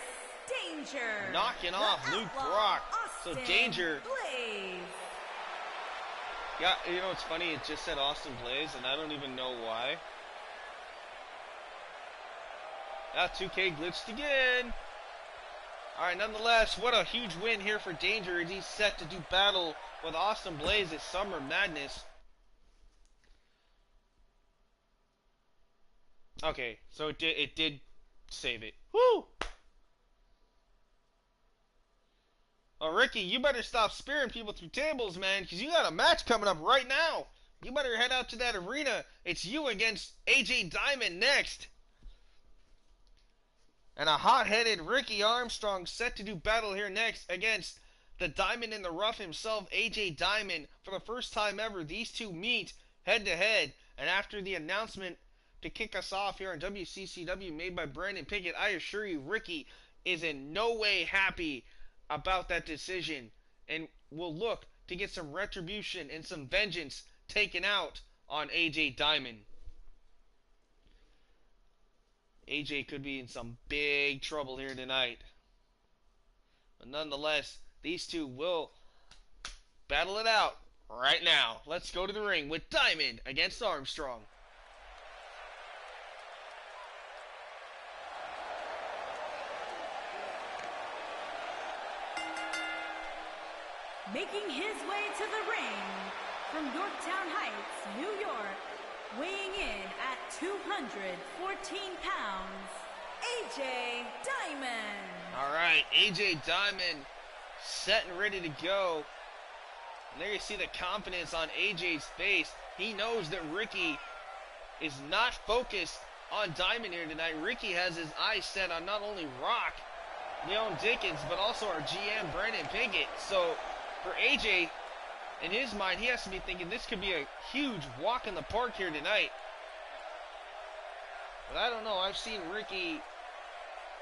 knocking off Luke Brock. So Danger. Yeah, you know what's funny? It just said Austin Blaze, and I don't even know why. That 2K glitched again. Alright, nonetheless, what a huge win here for Danger as he's set to do battle with Austin Blaze at Summer Madness. Okay, so it did save it. Woo! Oh, Ricky, you better stop spearing people through tables, man, because you got a match coming up right now. You better head out to that arena. It's you against AJ Diamond next. And a hot-headed Ricky Armstrong set to do battle here next against the Diamond in the Rough himself, AJ Diamond. For the first time ever, these two meet head-to-head. And after the announcement to kick us off here on WCCW made by Brandon Pickett, I assure you Ricky is in no way happy about that decision and will look to get some retribution and some vengeance taken out on AJ Diamond. AJ could be in some big trouble here tonight. But nonetheless, these two will battle it out right now. Let's go to the ring with Diamond against Armstrong. Making his way to the ring from Yorktown Heights, New York, weighing in at 214 pounds, AJ Diamond. All right, AJ Diamond set and ready to go. And there you see the confidence on AJ's face. He knows that Ricky is not focused on Diamond here tonight. Ricky has his eyes set on not only Rock, Leon Dickens, but also our GM, Brandon Pinkett. So for AJ, in his mind, he has to be thinking this could be a huge walk in the park here tonight. But I don't know. I've seen Ricky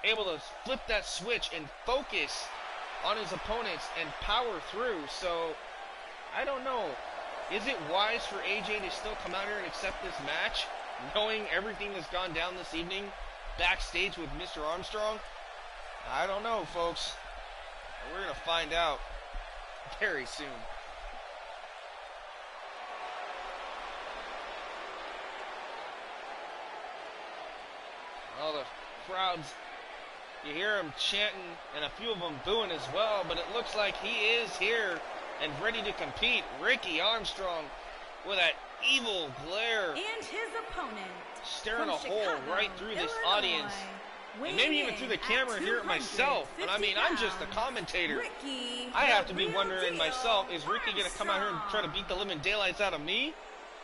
able to flip that switch and focus on his opponents and power through. So I don't know. Is it wise for AJ to still come out here and accept this match, knowing everything that's gone down this evening backstage with Mr. Armstrong? I don't know, folks. We're going to find out very soon. All the crowds, you hear them chanting and a few of them booing as well, but it looks like he is here and ready to compete. Ricky Armstrong with that evil glare And his opponent, staring a from hole Chicago, right through this Illinois, audience. And weighing maybe even in through the at camera here at myself. And I mean, I'm just the pounds, commentator. Ricky, I have to the be real wondering deal, myself, is Ricky going to come out here and try to beat the living daylights out of me?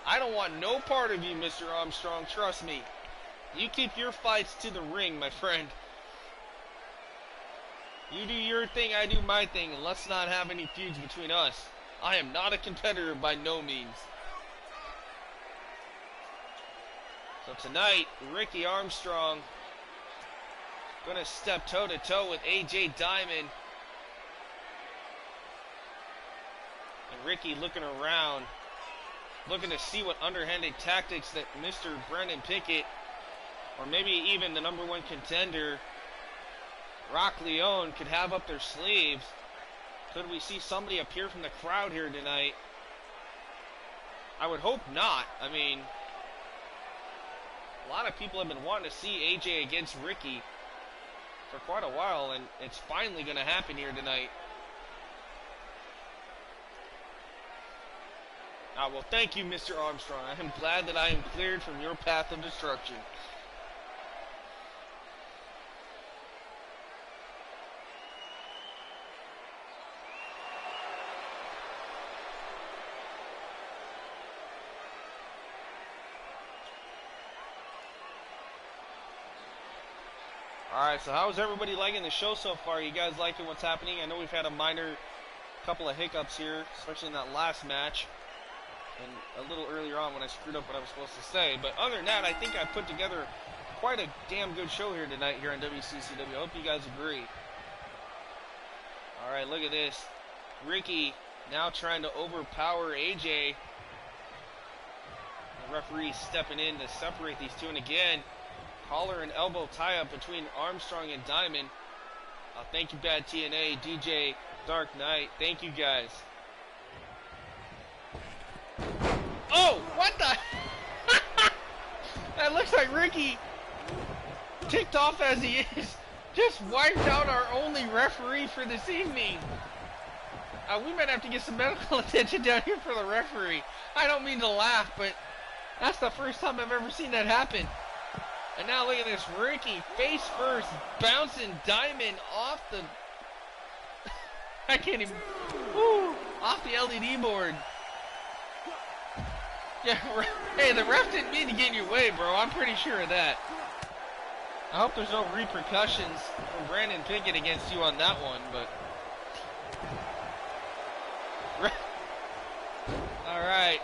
I don't want no part of you, Mr. Armstrong. Trust me. You keep your fights to the ring, my friend. You do your thing, I do my thing, and let's not have any feuds between us. I am not a competitor by no means. So tonight, Ricky Armstrong gonna step toe-to-toe with AJ Diamond. And Ricky looking around, looking to see what underhanded tactics that Mr. Brandon Pinkett, or maybe even the #1 contender, Rock Leone, could have up their sleeves. Could we see somebody appear from the crowd here tonight? I would hope not. I mean, a lot of people have been wanting to see AJ against Ricky for quite a while, and it's finally going to happen here tonight. Well, thank you, Mr. Armstrong. I am glad that I am cleared from your path of destruction. Alright, so how's everybody liking the show so far? You guys liking what's happening? I know we've had a minor couple of hiccups here, especially in that last match, and a little earlier on when I screwed up what I was supposed to say. But other than that, I think I put together quite a damn good show here tonight here on WCCW. I hope you guys agree. Alright, look at this. Ricky now trying to overpower AJ. The referee stepping in to separate these two, and again, collar and elbow tie-up between Armstrong and Diamond. Thank you, Bad TNA, DJ, Dark Knight. Thank you, guys. Oh, what the? That looks like Ricky, ticked off as he is, just wiped out our only referee for this evening. We might have to get some medical attention down here for the referee. I don't mean to laugh, but that's the first time I've ever seen that happen. And now look at this, Ricky, face first, bouncing Diamond off the... I can't even... Woo, off the LED board. Yeah, hey, the ref didn't mean to get in your way, bro. I'm pretty sure of that. I hope there's no repercussions from Brandon Pinkett against you on that one, but... Alright.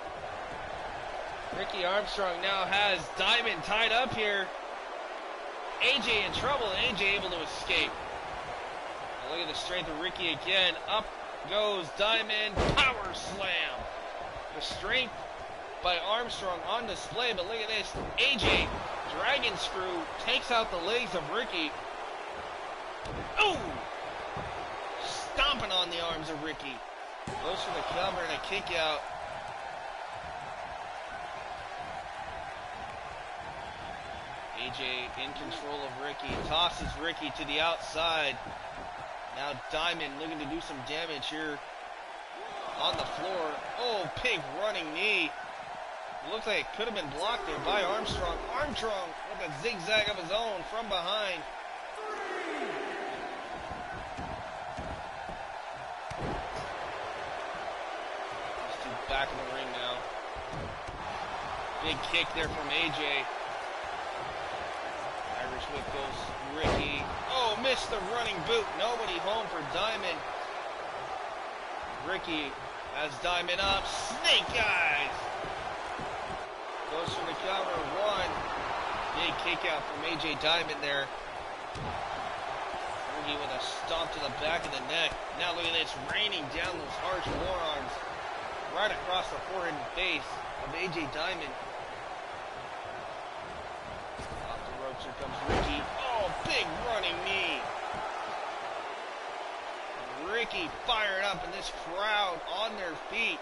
Ricky Armstrong now has Diamond tied up here. AJ in trouble, and AJ able to escape. Now look at the strength of Ricky again. Up goes Diamond. Power slam. The strength by Armstrong on display, but look at this. AJ, Dragon Screw, takes out the legs of Ricky. Oh! Stomping on the arms of Ricky. Goes for the cover and a kick out. AJ in control of Ricky. Tosses Ricky to the outside. Now Diamond looking to do some damage here on the floor. Oh, big running knee. Looks like it could have been blocked there by Armstrong. Armstrong with a zigzag of his own from behind. These two back in the ring now. Big kick there from AJ. Irish whip goes Ricky. Oh, missed the running boot. Nobody home for Diamond. Ricky has Diamond up. Snake eyes. Goes for the cover. One. Big kick out from AJ Diamond there. Ricky with a stomp to the back of the neck. Now look at this. Raining down those harsh forearms. Right across the forehead and face of AJ Diamond. Off the ropes. Here comes Ricky. Oh, big running knee. Ricky fired up and this crowd on their feet.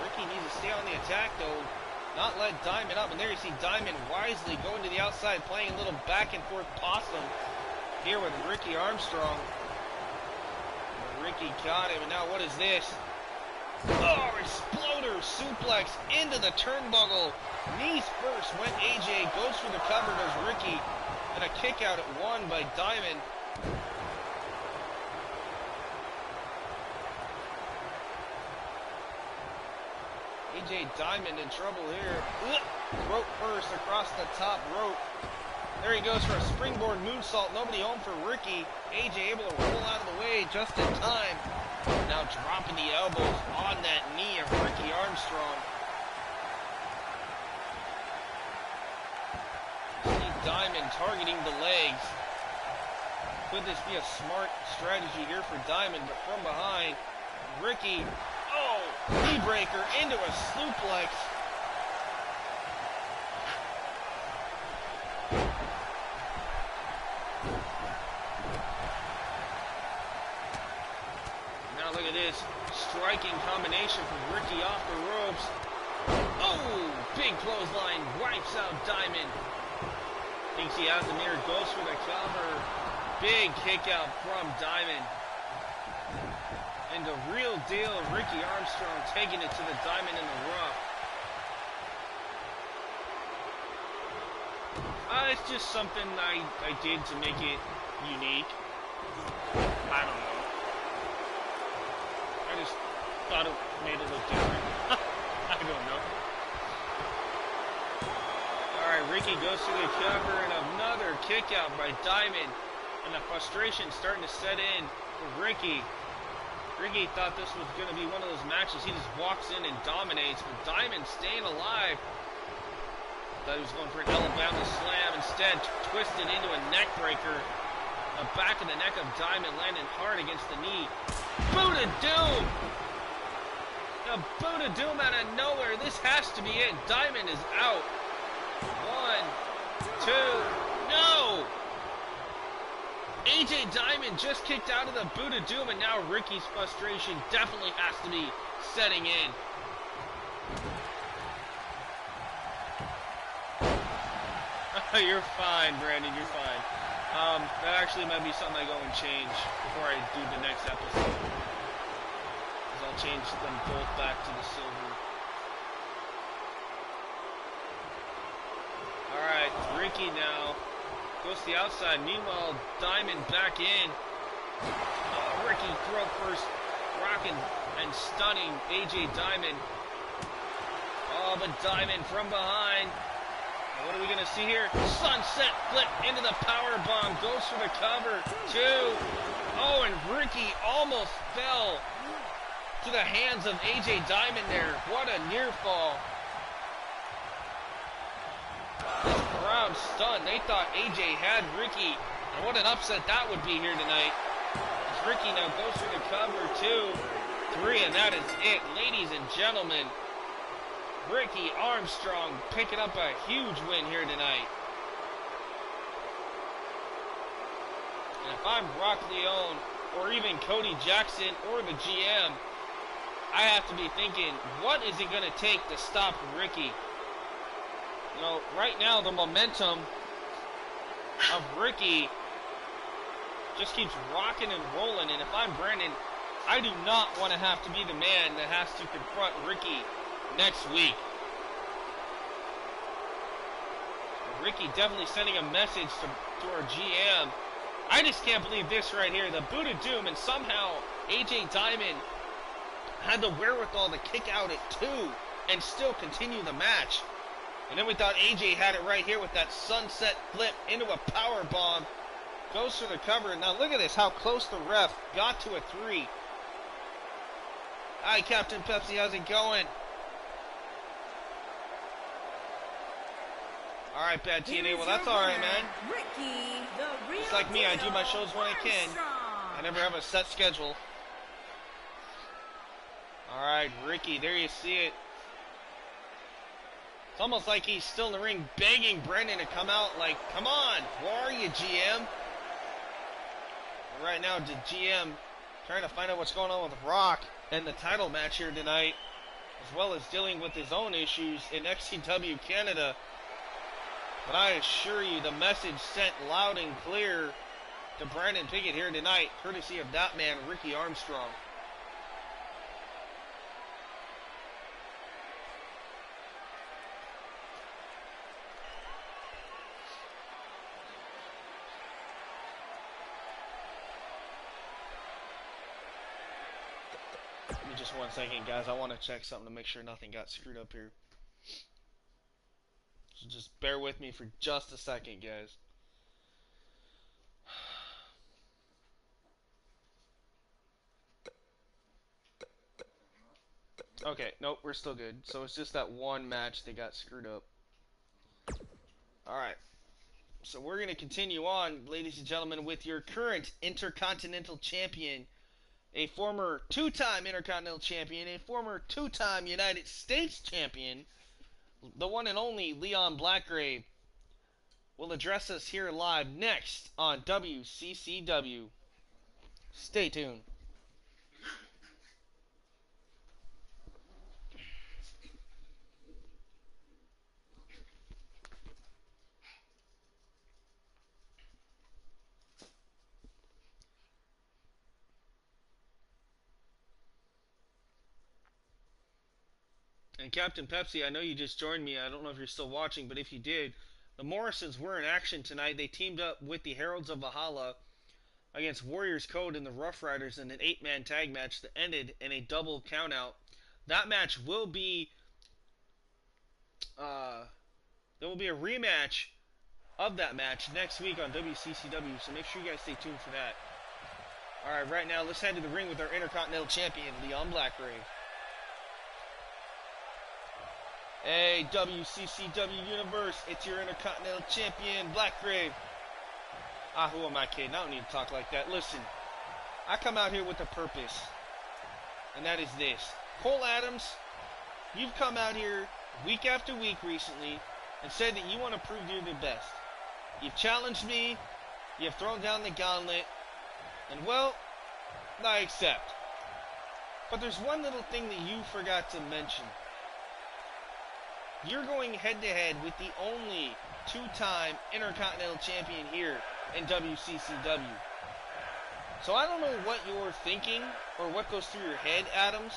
Ricky needs to stay on the attack though, not let Diamond up. And there you see Diamond wisely going to the outside, playing a little back and forth possum here with Ricky Armstrong. Ricky got him, and now what is this? Oh, exploder suplex into the turnbuckle. Knees first went AJ, goes for the cover, goes Ricky. And a kick out at one by Diamond. AJ Diamond in trouble here. Rope first across the top rope. There he goes for a springboard moonsault. Nobody home for Ricky. AJ able to roll out of the way just in time. Now dropping the elbows on that knee of Ricky Armstrong. Diamond targeting the legs. Could this be a smart strategy here for Diamond? But from behind, Ricky, oh, knee breaker into a suplex. Now look at this, striking combination from Ricky off the ropes. Oh, big clothesline, wipes out Diamond. Thinks he has the mirror, goes for the cover. Big kick out from Diamond. And the real deal, Ricky Armstrong taking it to the Diamond in the rough. It's just something I did to make it unique. I don't know. I just thought it made it look different. I don't know. Alright, Ricky goes to the cover and another kick out by Diamond. And the frustration starting to set in for Ricky. Ricky thought this was going to be one of those matches. He just walks in and dominates, but Diamond staying alive. Thought he was going for an Alabama slam. Instead, twisted into a neck breaker. The back of the neck of Diamond landing hard against the knee. Boot of Doom! A boot of Doom out of nowhere. This has to be it. Diamond is out. 1, 2, no! AJ Diamond just kicked out of the boot of Doom, and now Ricky's frustration definitely has to be setting in. You're fine, Brandon, you're fine. That actually might be something I go and change before I do the next episode. Because I'll change them both back to the silver. Alright, Ricky now goes to the outside. Meanwhile, Diamond back in. Oh, Ricky throat first, rocking and stunning AJ Diamond. Oh, but Diamond from behind. What are we going to see here? Sunset flip into the power bomb. Goes for the cover. 2. Oh, and Ricky almost fell to the hands of AJ Diamond there. What a near fall. This crowd I'm stunned. They thought AJ had Ricky. And what an upset that would be here tonight. As Ricky now goes through the cover, 2, 3, and that is it. Ladies and gentlemen, Ricky Armstrong picking up a huge win here tonight. And if I'm Brock Leone, or even Cody Jackson, or the GM, I have to be thinking, what is it going to take to stop Ricky? You know, right now the momentum of Ricky just keeps rocking and rolling, and if I'm Brandon, I do not want to have to be the man that has to confront Ricky next week. Ricky definitely sending a message to our GM. I just can't believe this right here. The boot of doom, and somehow AJ Diamond had the wherewithal to kick out at 2 and still continue the match. And then we thought AJ had it right here with that sunset flip into a power bomb. Goes for the cover. Now look at this, how close the ref got to a 3. Hi, Captain Pepsi, how's it going? Alright, Bad TNA, well that's alright, man. Ricky, the real Just like me, I do my shows when I can. I never have a set schedule. Alright, Ricky, there you see it. It's almost like he's still in the ring begging Brendan to come out, like, come on, where are you, GM? Right now, the GM trying to find out what's going on with Rock and the title match here tonight, as well as dealing with his own issues in XCW Canada. But I assure you, the message sent loud and clear to Brandon Pickett here tonight, courtesy of that man, Ricky Armstrong. Give me just 1 second, guys. I want to check something to make sure nothing got screwed up here. So just bear with me for just a second, guys. Okay, nope, we're still good. So it's just that one match that got screwed up. Alright. So we're going to continue on, ladies and gentlemen, with your current Intercontinental Champion, a former 2-time Intercontinental Champion, a former 2-time United States Champion, the one and only Leon Blackgrave, will address us here live next on WCCW. Stay tuned. And Captain Pepsi, I know you just joined me. I don't know if you're still watching, but if you did, the Morrisons were in action tonight. They teamed up with the Heralds of Valhalla against Warriors Code and the Rough Riders in an 8-man tag match that ended in a double countout. That match will be there will be a rematch of that match next week on WCCW, so make sure you guys stay tuned for that. Alright, right now let's head to the ring with our Intercontinental Champion, Leon Blackgrave. Hey, WCCW Universe, it's your Intercontinental Champion, Blackgrave. Who am I kidding? I don't need to talk like that. Listen, I come out here with a purpose, and that is this. Cole Adams, you've come out here week after week recently and said that you want to prove you're the best. You've challenged me, you've thrown down the gauntlet, and well, I accept. But there's one little thing that you forgot to mention. You're going head-to-head with the only 2-time Intercontinental Champion here in WCCW. So I don't know what you're thinking or what goes through your head, Adams,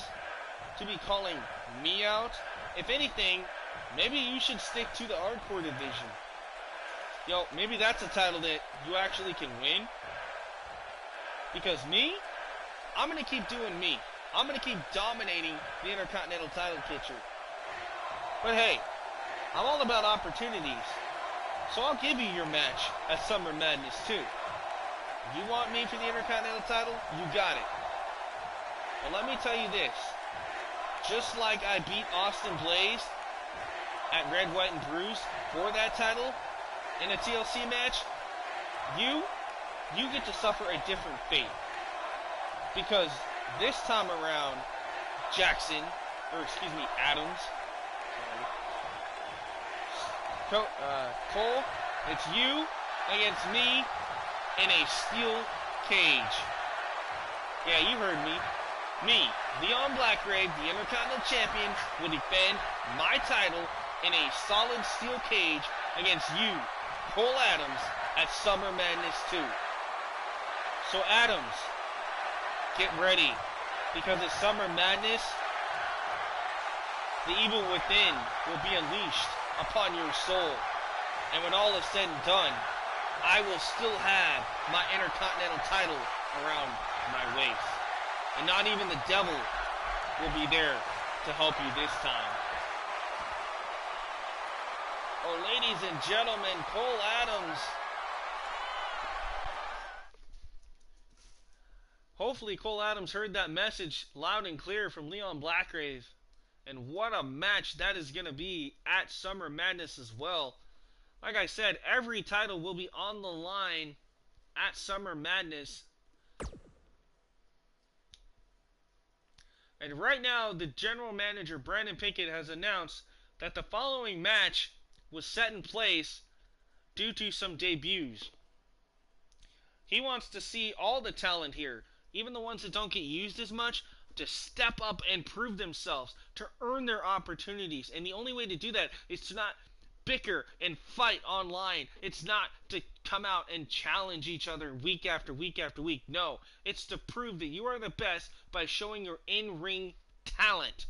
to be calling me out. If anything, maybe you should stick to the hardcore division. Yo, maybe that's a title that you actually can win. Because me, I'm going to keep doing me. I'm going to keep dominating the Intercontinental title picture. But hey, I'm all about opportunities. So I'll give you your match at Summer Madness too. If you want me for the Intercontinental title, you got it. But let me tell you this. Just like I beat Austin Blaze at Red, White, and Bruised for that title, in a TLC match, you get to suffer a different fate. Because this time around, Adams, Cole, it's you against me in a steel cage. Yeah, you heard me. Me, Leon Blackgrave, the Intercontinental Champion, will defend my title in a solid steel cage against you, Cole Adams, at Summer Madness 2. So Adams, get ready, because at Summer Madness, the evil within will be unleashed upon your soul. And when all is said and done, I will still have my Intercontinental title around my waist. And not even the devil will be there to help you this time. Oh, ladies and gentlemen, Cole Adams. Hopefully Cole Adams heard that message loud and clear from Leon Blackgrave. And what a match that is going to be at Summer Madness as well. Like I said, every title will be on the line at Summer Madness. And right now, the general manager, Brandon Pickett, has announced that the following match was set in place due to some debuts. He wants to see all the talent here, even the ones that don't get used as much, to step up and prove themselves, to earn their opportunities. And the only way to do that is to not bicker and fight online. It's not to come out and challenge each other week after week after week. No, it's to prove that you are the best by showing your in-ring talent.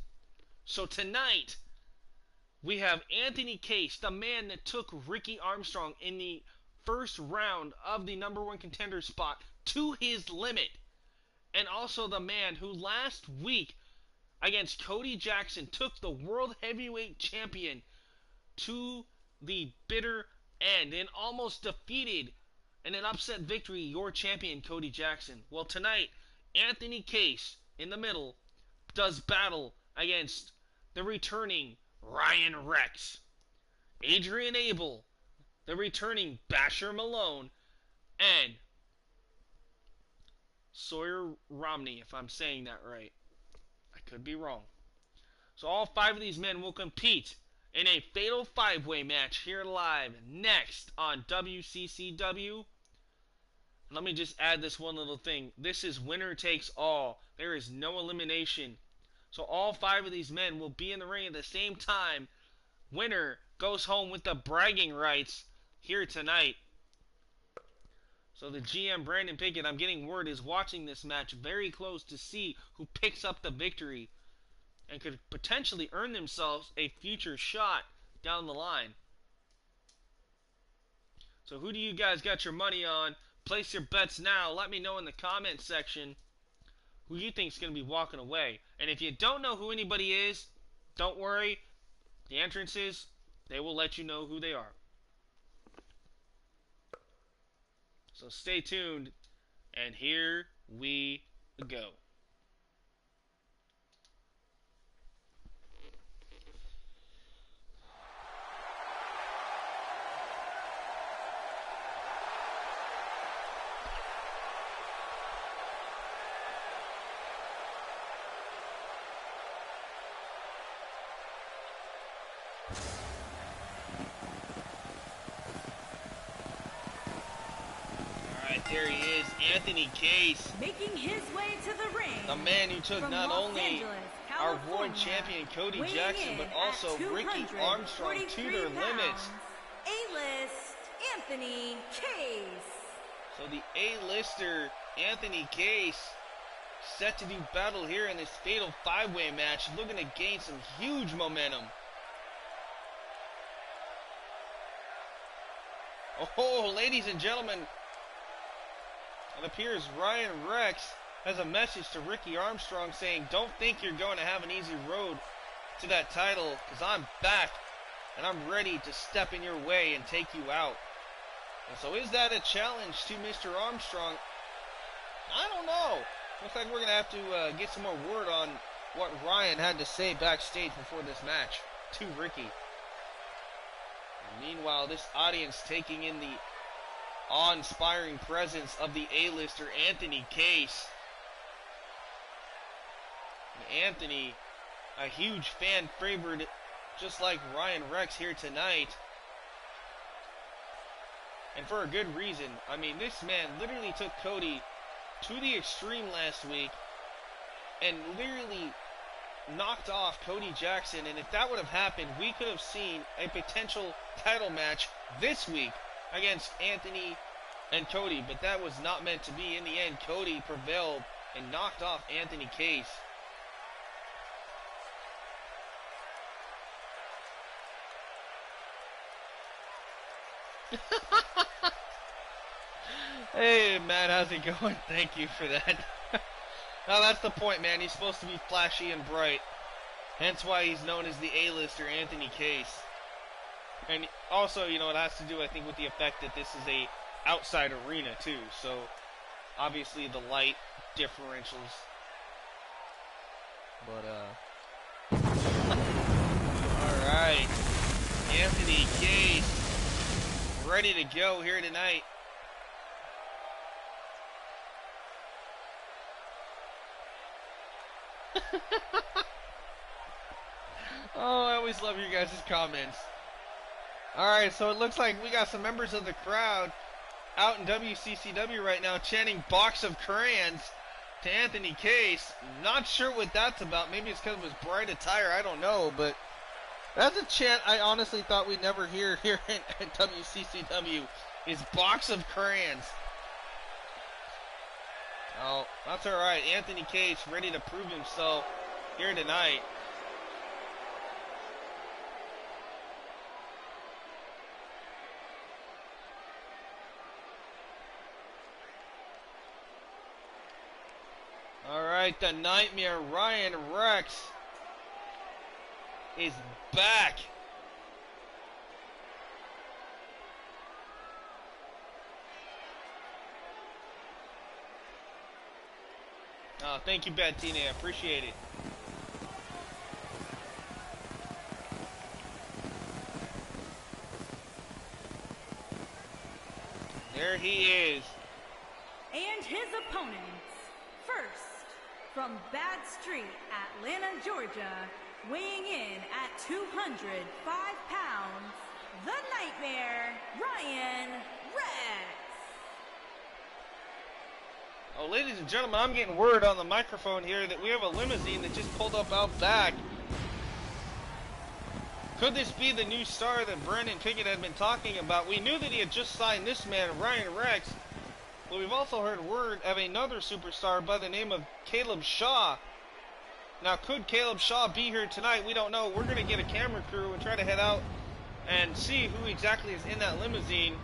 So tonight, we have Anthony Case, the man that took Ricky Armstrong in the first round of the number one contender spot to his limit. And also the man who last week against Cody Jackson took the World Heavyweight Champion to the bitter end and almost defeated in an upset victory your champion Cody Jackson. Well, tonight, Anthony Case in the middle does battle against the returning Ryan Rex, Adrian Abel, the returning Basher Malone, and Sawyer Romney, if I'm saying that right. I could be wrong. So all 5 of these men will compete in a fatal 5-way match here live next on WCCW. Let me just add this one little thing. This is winner takes all. There is no elimination. So all 5 of these men will be in the ring at the same time. Winner goes home with the bragging rights here tonight. So the GM, Brandon Pickett, I'm getting word, is watching this match very close to see who picks up the victory and could potentially earn themselves a future shot down the line. So who do you guys got your money on? Place your bets now. Let me know in the comment section who you think is going to be walking away. And if you don't know who anybody is, don't worry. The entrances, they will let you know who they are. So stay tuned, and here we go. There he is, Anthony Case. Making his way to the ring. The man who took not Los only Angeles, our world champion Cody Jackson, but also Ricky Armstrong to their limits. A-list Anthony Case. So the A-lister Anthony Case set to do battle here in this fatal 5-way match, looking to gain some huge momentum. Oh, ladies and gentlemen, it appears Ryan Rex has a message to Ricky Armstrong saying, don't think you're going to have an easy road to that title, because I'm back and I'm ready to step in your way and take you out. And so is that a challenge to Mr. Armstrong? I don't know. Looks like we're going to have to get some more word on what Ryan had to say backstage before this match to Ricky. Meanwhile, this audience taking in the awe-inspiring presence of the A-lister Anthony Case. Anthony, a huge fan favorite, just like Ryan Rex here tonight. And for a good reason. I mean, this man literally took Cody to the extreme last week and literally knocked off Cody Jackson. And if that would have happened, we could have seen a potential title match this week against Anthony and Cody. But that was not meant to be. In the end, Cody prevailed and knocked off Anthony Case. Hey, Matt, how's it going? Thank you for that. Now, that's the point, man. He's supposed to be flashy and bright. Hence why he's known as the A-lister Anthony Case. And also, you know, it has to do, I think, with the effect that this is a outside arena, too. So, obviously, the light differentials. But, alright. Anthony Case, ready to go here tonight. Oh, I always love your guys' comments. Alright, so it looks like we got some members of the crowd out in WCCW right now chanting "Box of Crayons" to Anthony Case. Not sure what that's about. Maybe it's because of his bright attire. I don't know, but that's a chant I honestly thought we'd never hear here at WCCW, is "Box of Crayons." Oh, that's alright. Anthony Case ready to prove himself here tonight. Alright, the Nightmare Ryan Rex is back. Oh, thank you, Bettina. I appreciate it. There he is. And his opponents, first, from Bad Street, Atlanta, Georgia, weighing in at 205 pounds, the Nightmare, Ryan Rex. Oh, ladies and gentlemen, I'm getting word on the microphone here that we have a limousine that just pulled up out back. Could this be the new star that Brandon Pickett had been talking about? We knew that he had just signed this man, Ryan Rex, but we've also heard word of another superstar by the name of Caleb Shaw. Now, could Caleb Shaw be here tonight? We don't know. We're going to get a camera crew and try to head out and see who exactly is in that limousine.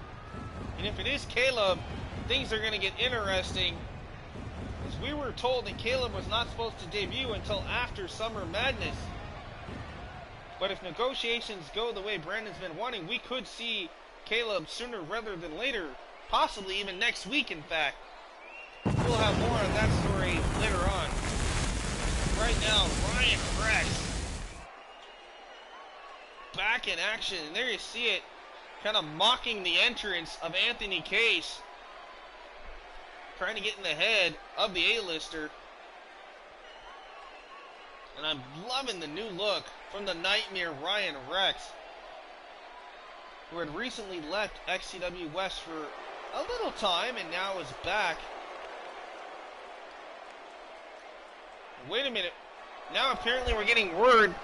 And if it is Caleb, things are going to get interesting. As we were told that Caleb was not supposed to debut until after Summer Madness. But if negotiations go the way Brandon's been wanting, we could see Caleb sooner rather than later. Possibly even next week, in fact. We'll have more on that story later on. Right now, Ryan Rex back in action. And there you see it, kind of mocking the entrance of Anthony Case. Trying to get in the head of the A-lister. And I'm loving the new look from the Nightmare Ryan Rex, who had recently left XCW West for a little time and now is back. Wait a minute. Now apparently we're getting word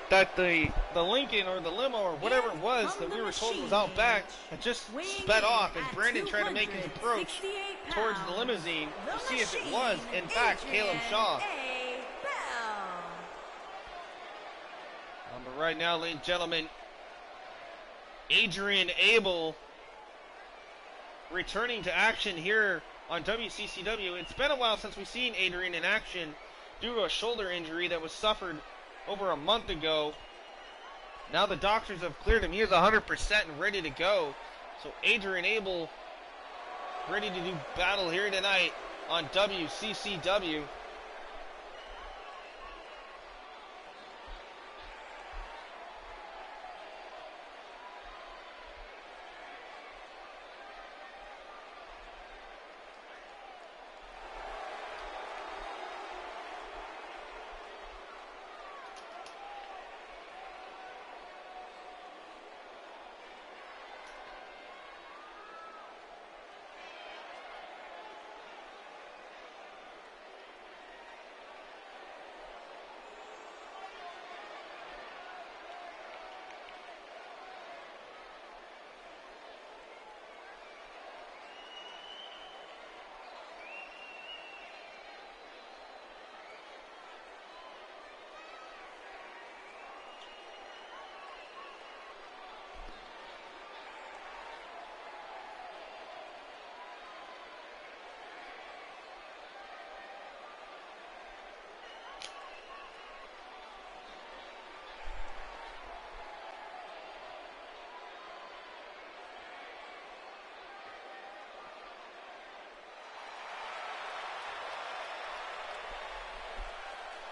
that the Lincoln or the limo or whatever it was that we were told was out back had just sped off as Brandon tried to make his approach towards the limousine to see if it was, in fact, Caleb Shaw. But right now, ladies and gentlemen, Adrian Abel returning to action here on WCCW. It's been a while since we've seen Adrian in action due to a shoulder injury that was suffered over a month ago. Now the doctors have cleared him. He is 100% and ready to go. So Adrian Abel ready to do battle here tonight on WCCW.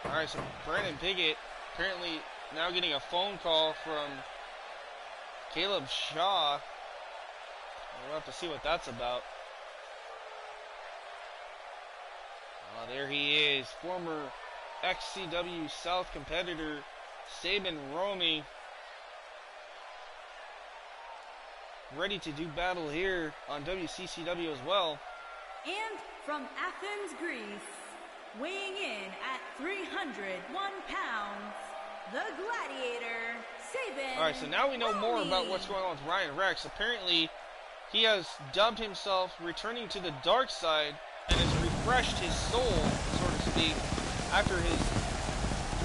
Alright, so Brandon Pickett apparently now getting a phone call from Caleb Shaw. We'll have to see what that's about. There he is, former XCW South competitor Sabin Romy, ready to do battle here on WCCW as well. And from Athens, Greece, weighing in at 301 pounds, the Gladiator, Sabin. Alright, so now we know more about what's going on with Ryan Rex. Apparently, he has dubbed himself returning to the dark side and has refreshed his soul, so to speak, after his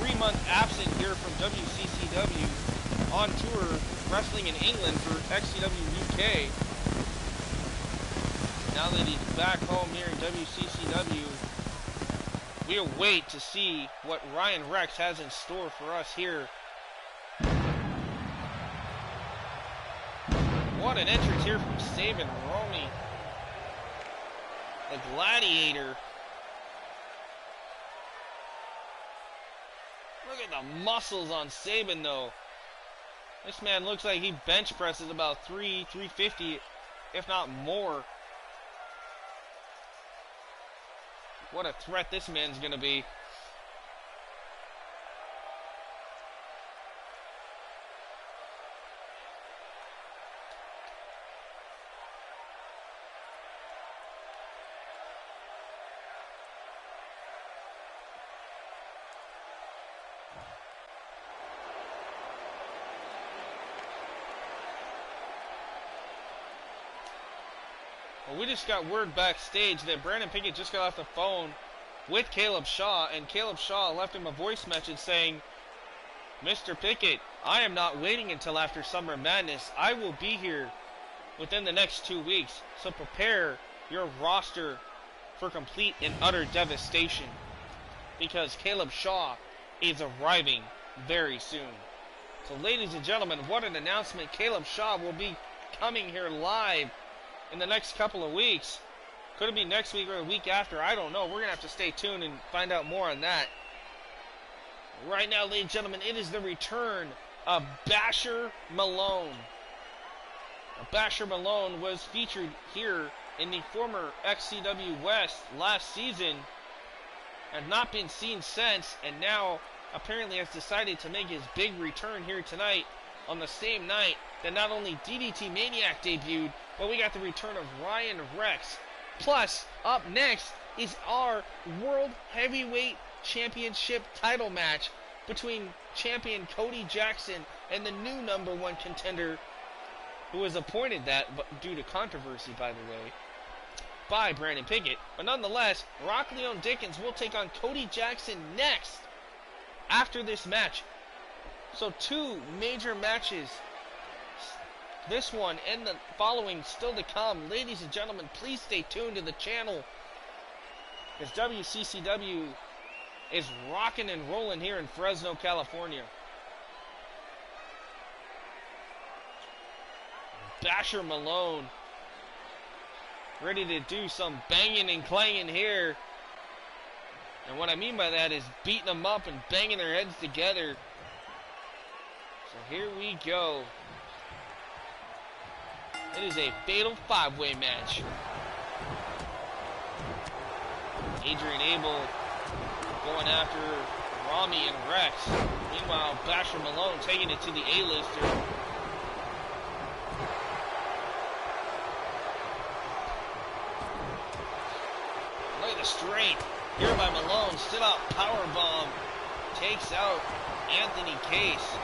3-month absence here from WCCW on tour wrestling in England for XCW UK. Now that he's back home here in WCCW, we await to see what Ryan Rex has in store for us here. What an entrance here from Sabin Romy, the Gladiator. Look at the muscles on Sabin though. This man looks like he bench presses about 350, if not more. What a threat this man's gonna be. Well, we just got word backstage that Brandon Pickett just got off the phone with Caleb Shaw, and Caleb Shaw left him a voice message saying, "Mr. Pickett, I am not waiting until after Summer Madness. I will be here within the next 2 weeks, so prepare your roster for complete and utter devastation, because Caleb Shaw is arriving very soon." So ladies and gentlemen, what an announcement. Caleb Shaw will be coming here live in the next couple of weeks. Could it be next week or the week after? I don't know. We're going to have to stay tuned and find out more on that. Right now, ladies and gentlemen, it is the return of Basher Malone. Now, Basher Malone was featured here in the former XCW West last season, and not been seen since, and now apparently has decided to make his big return here tonight on the same night that not only DDT Maniac debuted, but we got the return of Ryan Rex. Plus, up next is our World Heavyweight Championship title match between champion Cody Jackson and the new #1 contender, who was appointed that due to controversy, by the way, by Brandon Pickett. But nonetheless, Rock Leon Dickens will take on Cody Jackson next after this match. So 2 major matches, this one and the following, still to come. Ladies and gentlemen, please stay tuned to the channel, because WCCW is rocking and rolling here in Fresno, California. Basher Malone ready to do some banging and clanging here. And what I mean by that is beating them up and banging their heads together. So here we go. It is a fatal 5-way match. Adrian Abel going after Rami and Rex. Meanwhile, Basher Malone taking it to the A-lister. Look at the strength here by Malone. Stood up powerbomb. Takes out Anthony Case.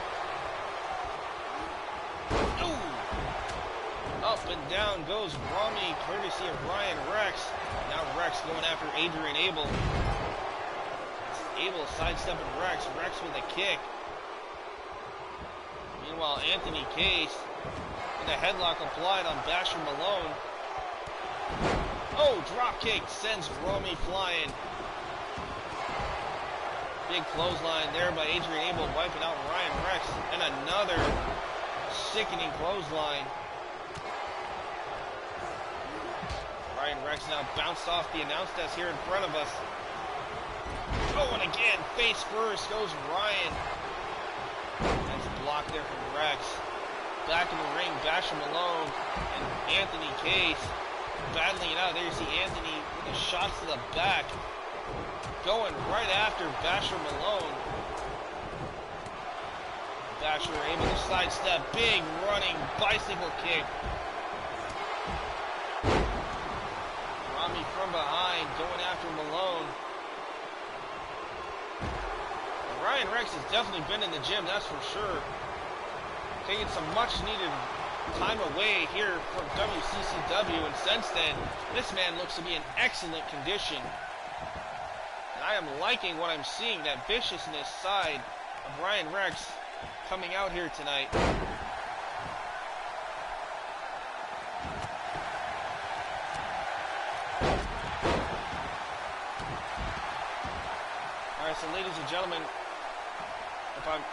Ooh. Up and down goes Rami, courtesy of Ryan Rex. Now Rex going after Adrian Abel. Abel sidestepping Rex. Rex with a kick. Meanwhile, Anthony Case with a headlock applied on Basher Malone. Oh, drop kick sends Rami flying. Big clothesline there by Adrian Abel, wiping out Ryan Rex. And another sickening clothesline. Ryan Rex now bounced off the announce desk here in front of us. Going again, face first, goes Ryan. Nice block there from Rex. Back in the ring, Basher Malone and Anthony Case battling it out. There you see Anthony with the shots to the back. Going right after Basher Malone. Basher able to sidestep, big running bicycle kick. Rami from behind, going after Malone. Ryan Rex has definitely been in the gym, that's for sure. Taking some much needed time away here from WCCW, and since then, this man looks to be in excellent condition. And I am liking what I'm seeing, that viciousness side of Ryan Rex coming out here tonight. Alright, so ladies and gentlemen,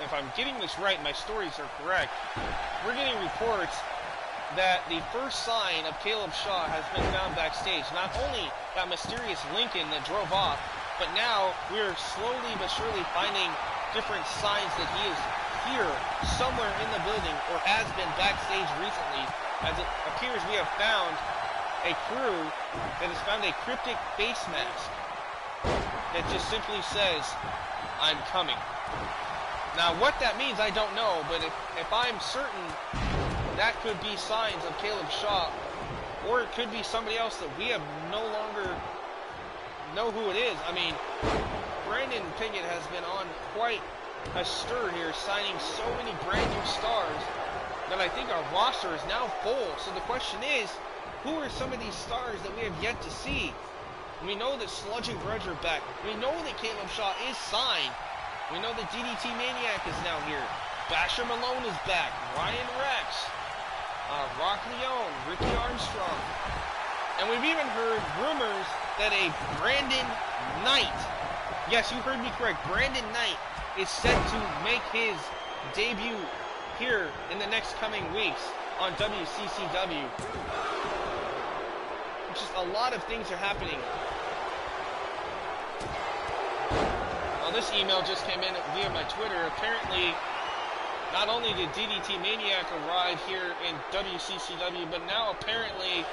if I'm getting this right, my stories are correct. We're getting reports that the first sign of Caleb Shaw has been found backstage. Not only that mysterious Lincoln that drove off, but now we're slowly but surely finding different signs that he is here somewhere in the building or has been backstage recently, as it appears we have found a crew that has found a cryptic face mask that just simply says, "I'm coming." Now what that means I don't know, but if I'm certain, that could be signs of Caleb Shaw, or it could be somebody else that we have no longer know who it is. I mean, Brandon Pickett has been on quite a stir here, signing so many brand new stars that I think our roster is now full. So the question is, who are some of these stars that we have yet to see? We know that Sludge and Grudge are back. We know that Caleb Shaw is signed. We know that DDT Maniac is now here. Basher Malone is back. Ryan Rex, Rock Leone, Ricky Armstrong. And we've even heard rumors that a Brandon Knight, yes, you heard me correct, Brandon Knight is set to make his debut here in the next coming weeks on WCCW. Just a lot of things are happening. Well, this email just came in via my Twitter. Apparently, not only did DDT Maniac arrive here in WCCW, but now apparently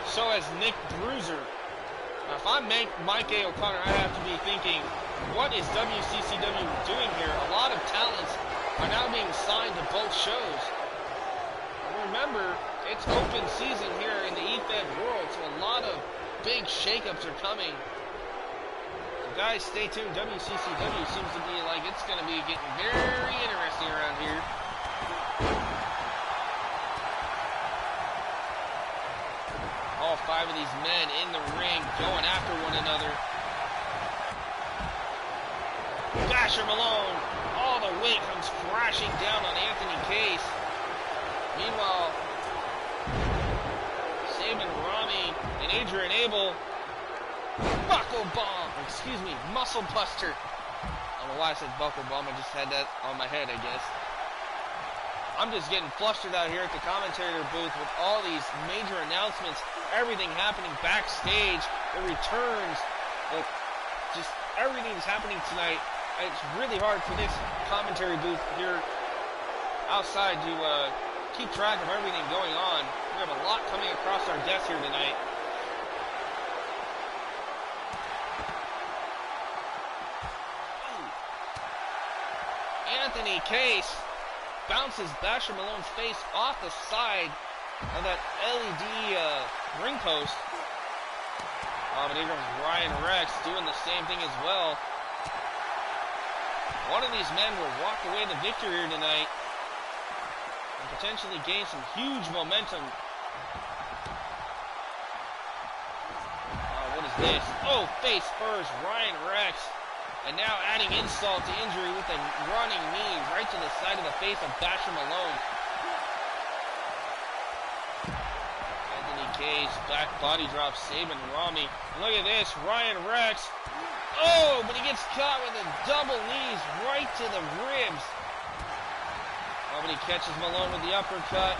so has Nick Bruiser. Now, if I'm Mike A. O'Connor, I have to be thinking, what is WCCW doing here? A lot of talents are now being signed to both shows. And remember, it's open season here in the ep13 world, so a lot of big shakeups are coming. So guys, stay tuned. WCCW seems to be like it's going to be getting very interesting around here. All five of these men in the ring going after one another. Basher Malone, all the weight comes crashing down on Anthony Case. Meanwhile, Saban Rami and Adrian Abel, buckle bomb, excuse me, muscle buster. I don't know why I said buckle bomb, I just had that on my head, I guess. I'm just getting flustered out here at the commentator booth with all these major announcements, everything happening backstage, the returns, just everything's happening tonight. It's really hard for this commentary booth here outside to keep track of everything going on. We have a lot coming across our desk here tonight. Anthony Case bounces Basher Malone's face off the side of that LED ring post. Oh, but here comes Ryan Rex doing the same thing as well. One of these men will walk away the victor here tonight and potentially gain some huge momentum. What is this? Oh, face first, Ryan Rex. And now adding insult to injury with a running knee right to the side of the face of Basher Malone. Anthony Case, back body drop, Saban Rami. Look at this, Ryan Rex. Oh, but he gets caught with a double knees right to the ribs. Oh, but he catches Malone with the uppercut.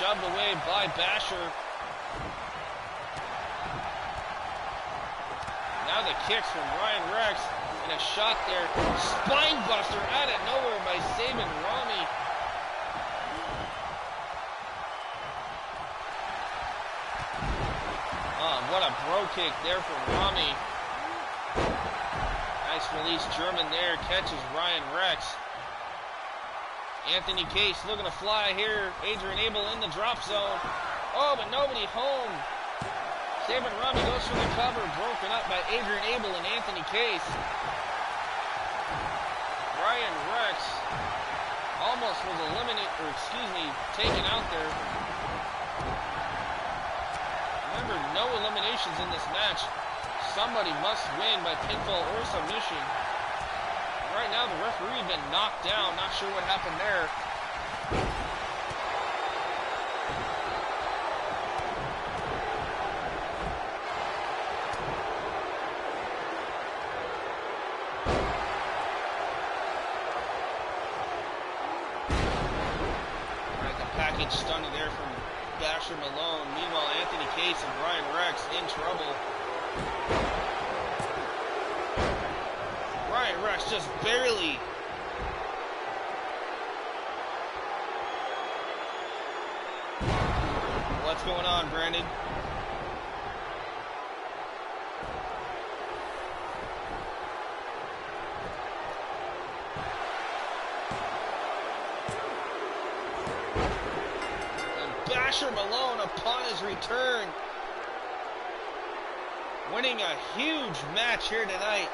Shoved away by Basher. Now the kicks from Ryan Rex. And a shot there. Spine buster out of nowhere by Sabin Rami. What a bro kick there from Rami. Nice release German there. Catches Ryan Rex. Anthony Case looking to fly here. Adrian Abel in the drop zone. Oh, but nobody home. Sabin Rami goes for the cover. Broken up by Adrian Abel and Anthony Case. Ryan Rex almost was taken out there. Remember, no eliminations in this match. Somebody must win by pinfall or submission. Right now, the referee been knocked down. Not sure what happened there. Alright, the package stunner there from Basher Malone. Meanwhile, Anthony Case and Ryan Rex in trouble. Ryan Rex just barely. What's going on, Brandon? Basher Malone upon his return, winning a huge match here tonight.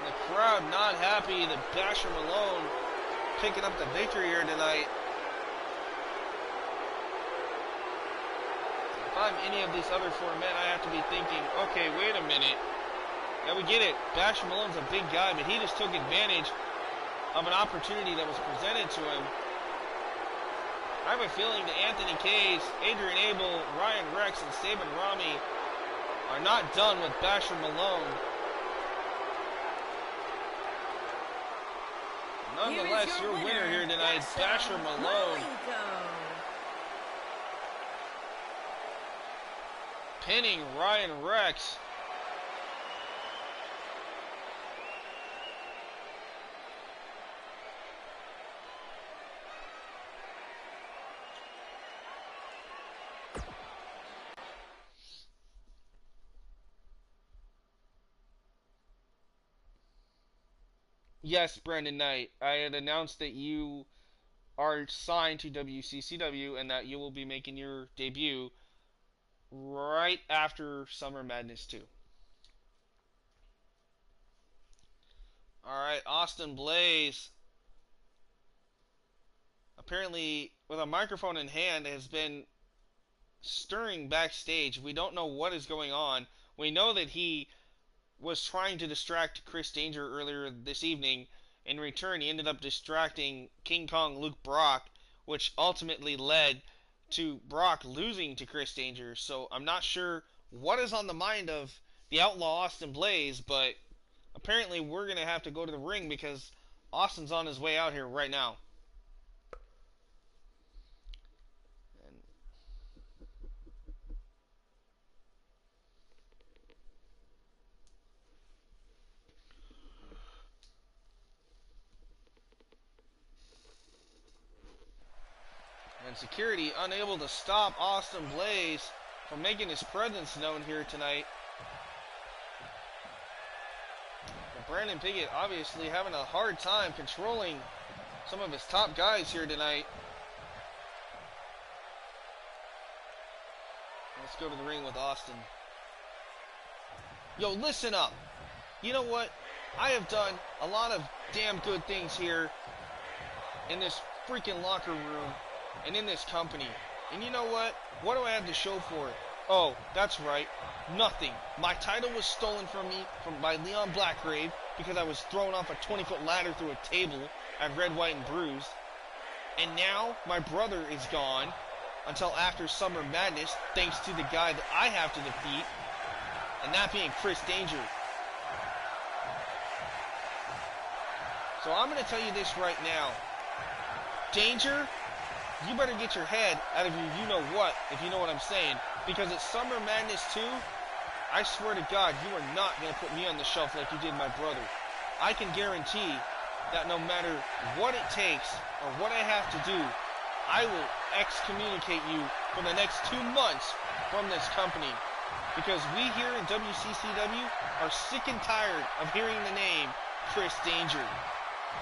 The crowd not happy that Basher Malone picking up the victory here tonight. If I'm any of these other four men, I have to be thinking, okay, wait a minute. Yeah, we get it. Basher Malone's a big guy, but he just took advantage of an opportunity that was presented to him. I have a feeling that Anthony Case, Adrian Abel, Ryan Rex, and Sabin Rami are not done with Basher Malone. Nonetheless, your winner here tonight, Basher Malone. Pinning Ryan Rex. Yes, Brandon Knight. I had announced that you are signed to WCCW and that you will be making your debut right after Summer Madness 2. Alright, Austin Blaze, apparently with a microphone in hand, has been stirring backstage. We don't know what is going on. We know that he was trying to distract Chris Danger earlier this evening. In return, he ended up distracting King Kong Luke Brock, which ultimately led to Brock losing to Chris Danger. So I'm not sure what is on the mind of the Outlaw Austin Blaze, but apparently we're going to have to go to the ring because Austin's on his way out here right now. And security unable to stop Austin Blaze from making his presence known here tonight. But Brandon Pickett obviously having a hard time controlling some of his top guys here tonight. Let's go to the ring with Austin. Yo, listen up. You know what? I have done a lot of damn good things here in this freaking locker room and in this company. And you know what? What do I have to show for it? Oh, that's right. Nothing. My title was stolen from me by Leon Blackgrave because I was thrown off a 20-foot ladder through a table at Red, White, and Bruised. And now my brother is gone until after Summer Madness, thanks to the guy that I have to defeat, and that being Chris Danger. So I'm going to tell you this right now. Danger, you better get your head out of your you-know-what, if you know what I'm saying. Because at Summer Madness 2, I swear to God, you are not going to put me on the shelf like you did my brother. I can guarantee that no matter what it takes or what I have to do, I will excommunicate you for the next 2 months from this company. Because we here in WCCW are sick and tired of hearing the name Chris Danger.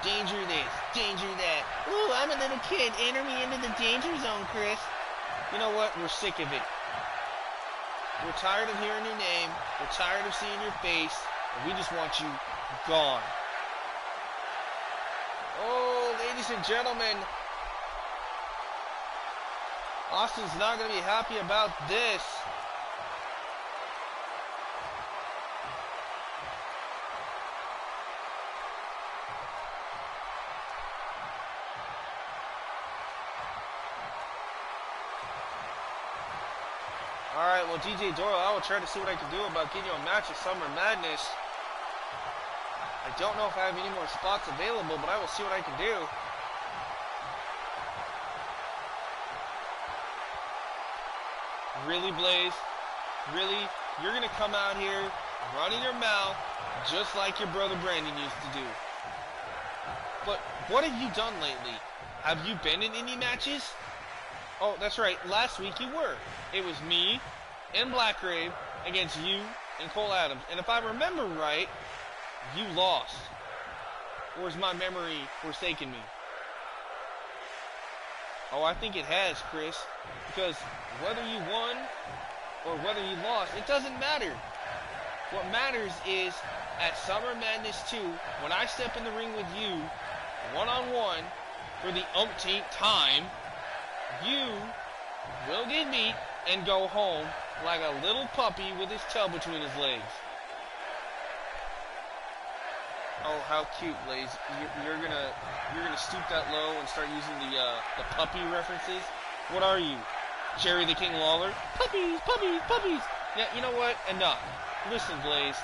Danger this, danger that. Ooh, I'm a little kid. Enter me into the danger zone, Chris. You know what? We're sick of it. We're tired of hearing your name. We're tired of seeing your face. And we just want you gone. Oh, ladies and gentlemen. Austin's not going to be happy about this. Alright, well, DJ Doyle, I will try to see what I can do about getting you a match at Summer Madness. I don't know if I have any more spots available, but I will see what I can do. Really, Blaze? Really? You're going to come out here running your mouth just like your brother Brandon used to do. But what have you done lately? Have you been in any matches? Oh, that's right. Last week you were. It was me and Blackgrave against you and Cole Adams. And if I remember right, you lost. Or is my memory forsaking me? Oh, I think it has, Chris. Because whether you won or whether you lost, it doesn't matter. What matters is at Summer Madness 2, when I step in the ring with you, one-on-one, for the umpteenth time, you will get beat and go home like a little puppy with his tail between his legs. Oh, how cute, Blaze! You're gonna stoop that low and start using the puppy references. What are you, Jerry the King Lawler? Puppies, puppies, puppies. Yeah, you know what? Enough. Listen, Blaze.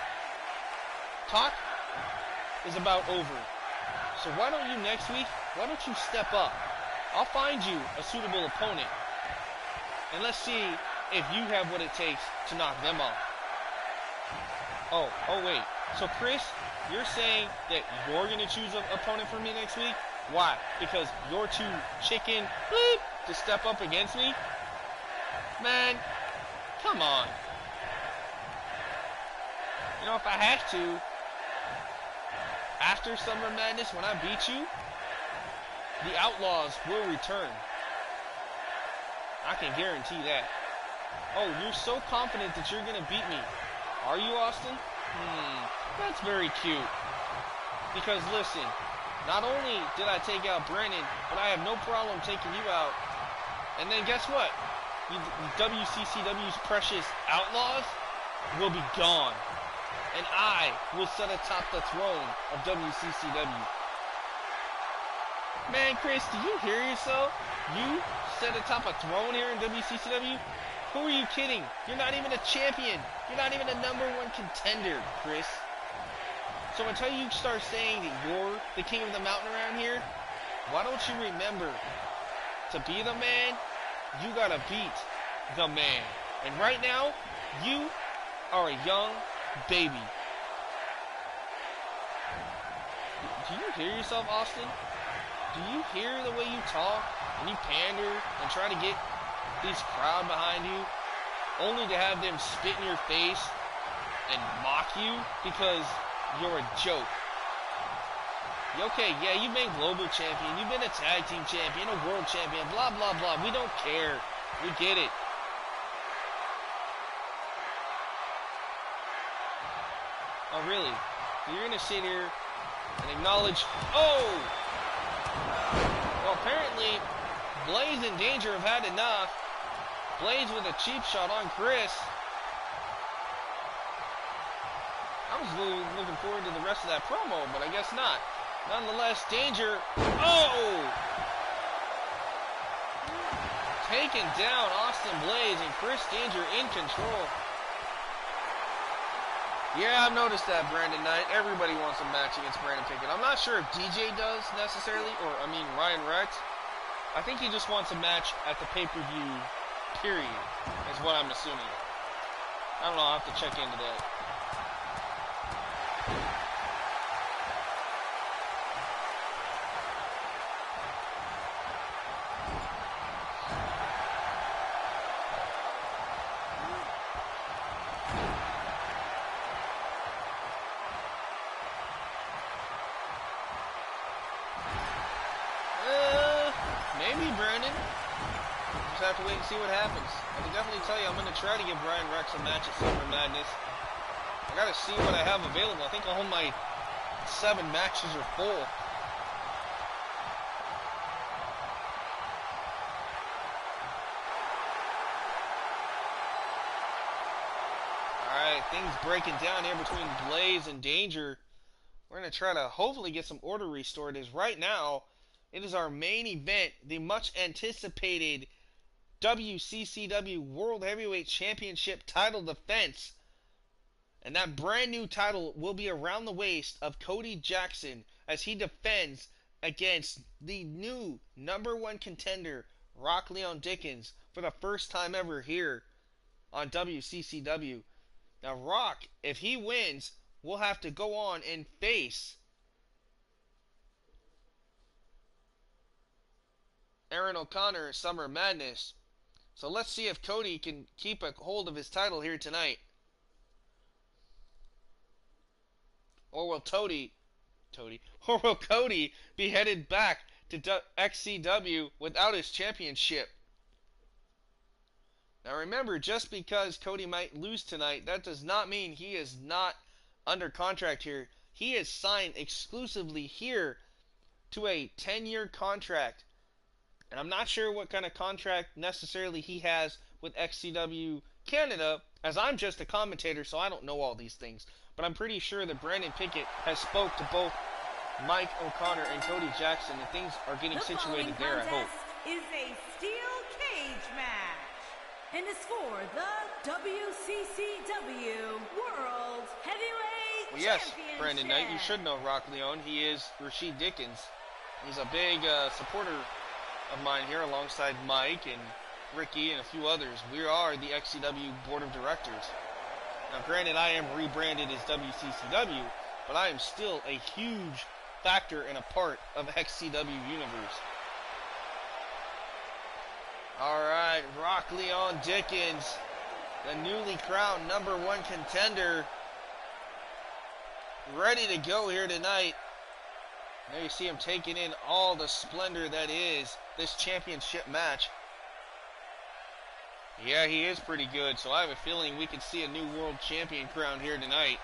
Talk is about over. So why don't you next week? Why don't you step up? I'll find you a suitable opponent. And let's see if you have what it takes to knock them off. Oh wait. So Chris, you're saying that you're going to choose an opponent for me next week? Why? Because you're too chicken to step up against me? Man, come on. You know, if I have to, after Summer Madness, when I beat you, the Outlaws will return. I can guarantee that. Oh, you're so confident that you're going to beat me. Are you, Austin? That's very cute. Because listen, not only did I take out Brandon, but I have no problem taking you out. And then guess what? WCCW's precious Outlaws will be gone. And I will sit atop the throne of WCCW. Man, Chris, do you hear yourself? You sit atop a throne here in WCCW? Who are you kidding? You're not even a champion. You're not even a #1 contender, Chris. So until you start saying that you're the king of the mountain around here, why don't you remember, to be the man, you gotta beat the man. And right now, you are a young baby. Do you hear yourself, Austin? Do you hear the way you talk and you pander and try to get these crowd behind you, only to have them spit in your face and mock you because you're a joke? Okay, yeah, you've been global champion, you've been a tag team champion, a world champion, blah, blah, blah. We don't care. We get it. Oh, really? So you're going to sit here and acknowledge, oh! Well, apparently, Blaze and Danger have had enough. Blaze with a cheap shot on Chris. I was really looking forward to the rest of that promo, but I guess not. Nonetheless, Danger, oh! Taking down Austin Blaze and Chris Danger in control. Yeah, I've noticed that, Brandon Knight. Everybody wants a match against Brandon Pickett. I'm not sure if DJ does necessarily, or I mean Ryan Rex. I think he just wants a match at the pay-per-view, period, is what I'm assuming. I don't know. I'll have to check into that. Maybe, Brandon. Just have to wait and see what happens. I can definitely tell you I'm going to try to give Ryan Rex a match at Summer Madness. I got to see what I have available. I think all my 7 matches are full. Alright, things breaking down here between Blaze and Danger. We're going to try to hopefully get some order restored. As right now, it is our main event, the much anticipated WCCW World Heavyweight Championship title defense. And that brand new title will be around the waist of Cody Jackson as he defends against the new #1 contender, Rock Leon Dickens, for the first time ever here on WCCW. Now, Rock, if he wins, will have to go on and face Aaron O'Connor at Summer Madness. So let's see if Cody can keep a hold of his title here tonight. Or will Cody be headed back to XCW without his championship? Now remember, just because Cody might lose tonight, that does not mean he is not under contract here. He is signed exclusively here to a 10-year contract. And I'm not sure what kind of contract necessarily he has with XCW Canada, as I'm just a commentator, so I don't know all these things. But I'm pretty sure that Brandon Pickett has spoke to both Mike O'Connor and Cody Jackson, and things are getting situated there, I hope. Is a steel cage match, and is for the WCCW World Heavyweight Well, yes, Championship. Brandon Knight, you should know Rock Leon. He is Rashid Dickens. He's a big supporter of mine here, alongside Mike and Ricky and a few others. We are the XCW Board of Directors. Now, granted, I am rebranded as WCCW, but I am still a huge factor and a part of XCW Universe. Alright, Rock Leon Dickens, the newly crowned #1 contender, ready to go here tonight. There you see him taking in all the splendor that is this championship match. Yeah, he is pretty good, so I have a feeling we could see a new world champion crowned here tonight.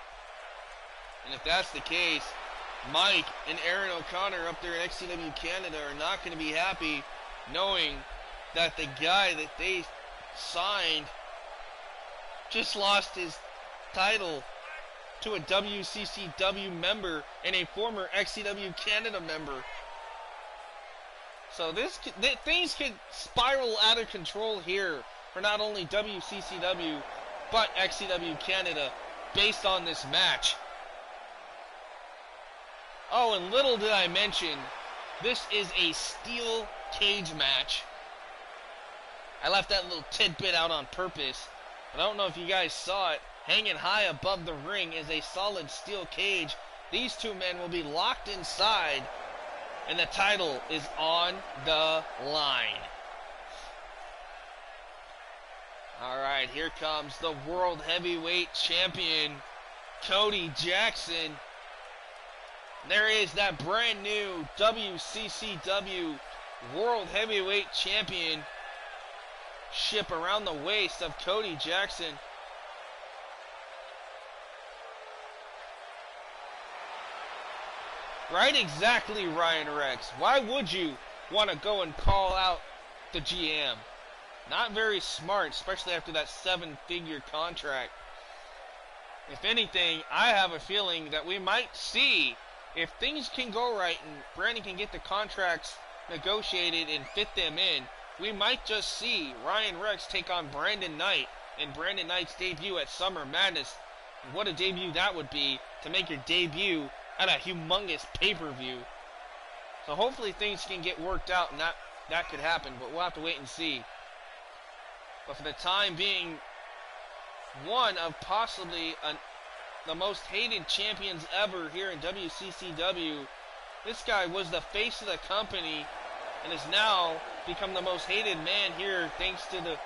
And if that's the case, Mike and Aaron O'Connor up there in XCW Canada are not going to be happy knowing that the guy that they signed just lost his title to a WCCW member and a former XCW Canada member. So things could spiral out of control here for not only WCCW but XCW Canada based on this match. Oh, and little did I mention, this is a steel cage match. I left that little tidbit out on purpose, but I don't know if you guys saw it. Hanging high above the ring is a solid steel cage. These two men will be locked inside, and the title is on the line. Alright, here comes the World Heavyweight Champion, Cody Jackson. There is that brand new WCCW World Heavyweight Championship around the waist of Cody Jackson. Right, exactly, Ryan Rex. Why would you want to go and call out the GM? Not very smart, especially after that 7-figure contract. If anything, I have a feeling that we might see, if things can go right and Brandon can get the contracts negotiated and fit them in, we might just see Ryan Rex take on Brandon Knight in Brandon Knight's debut at Summer Madness. And what a debut that would be, to make your debut at a humongous pay-per-view. So hopefully things can get worked out and that could happen, but we'll have to wait and see. But for the time being, one of possibly the most hated champions ever here in WCCW. This guy was the face of the company and has now become the most hated man here thanks to the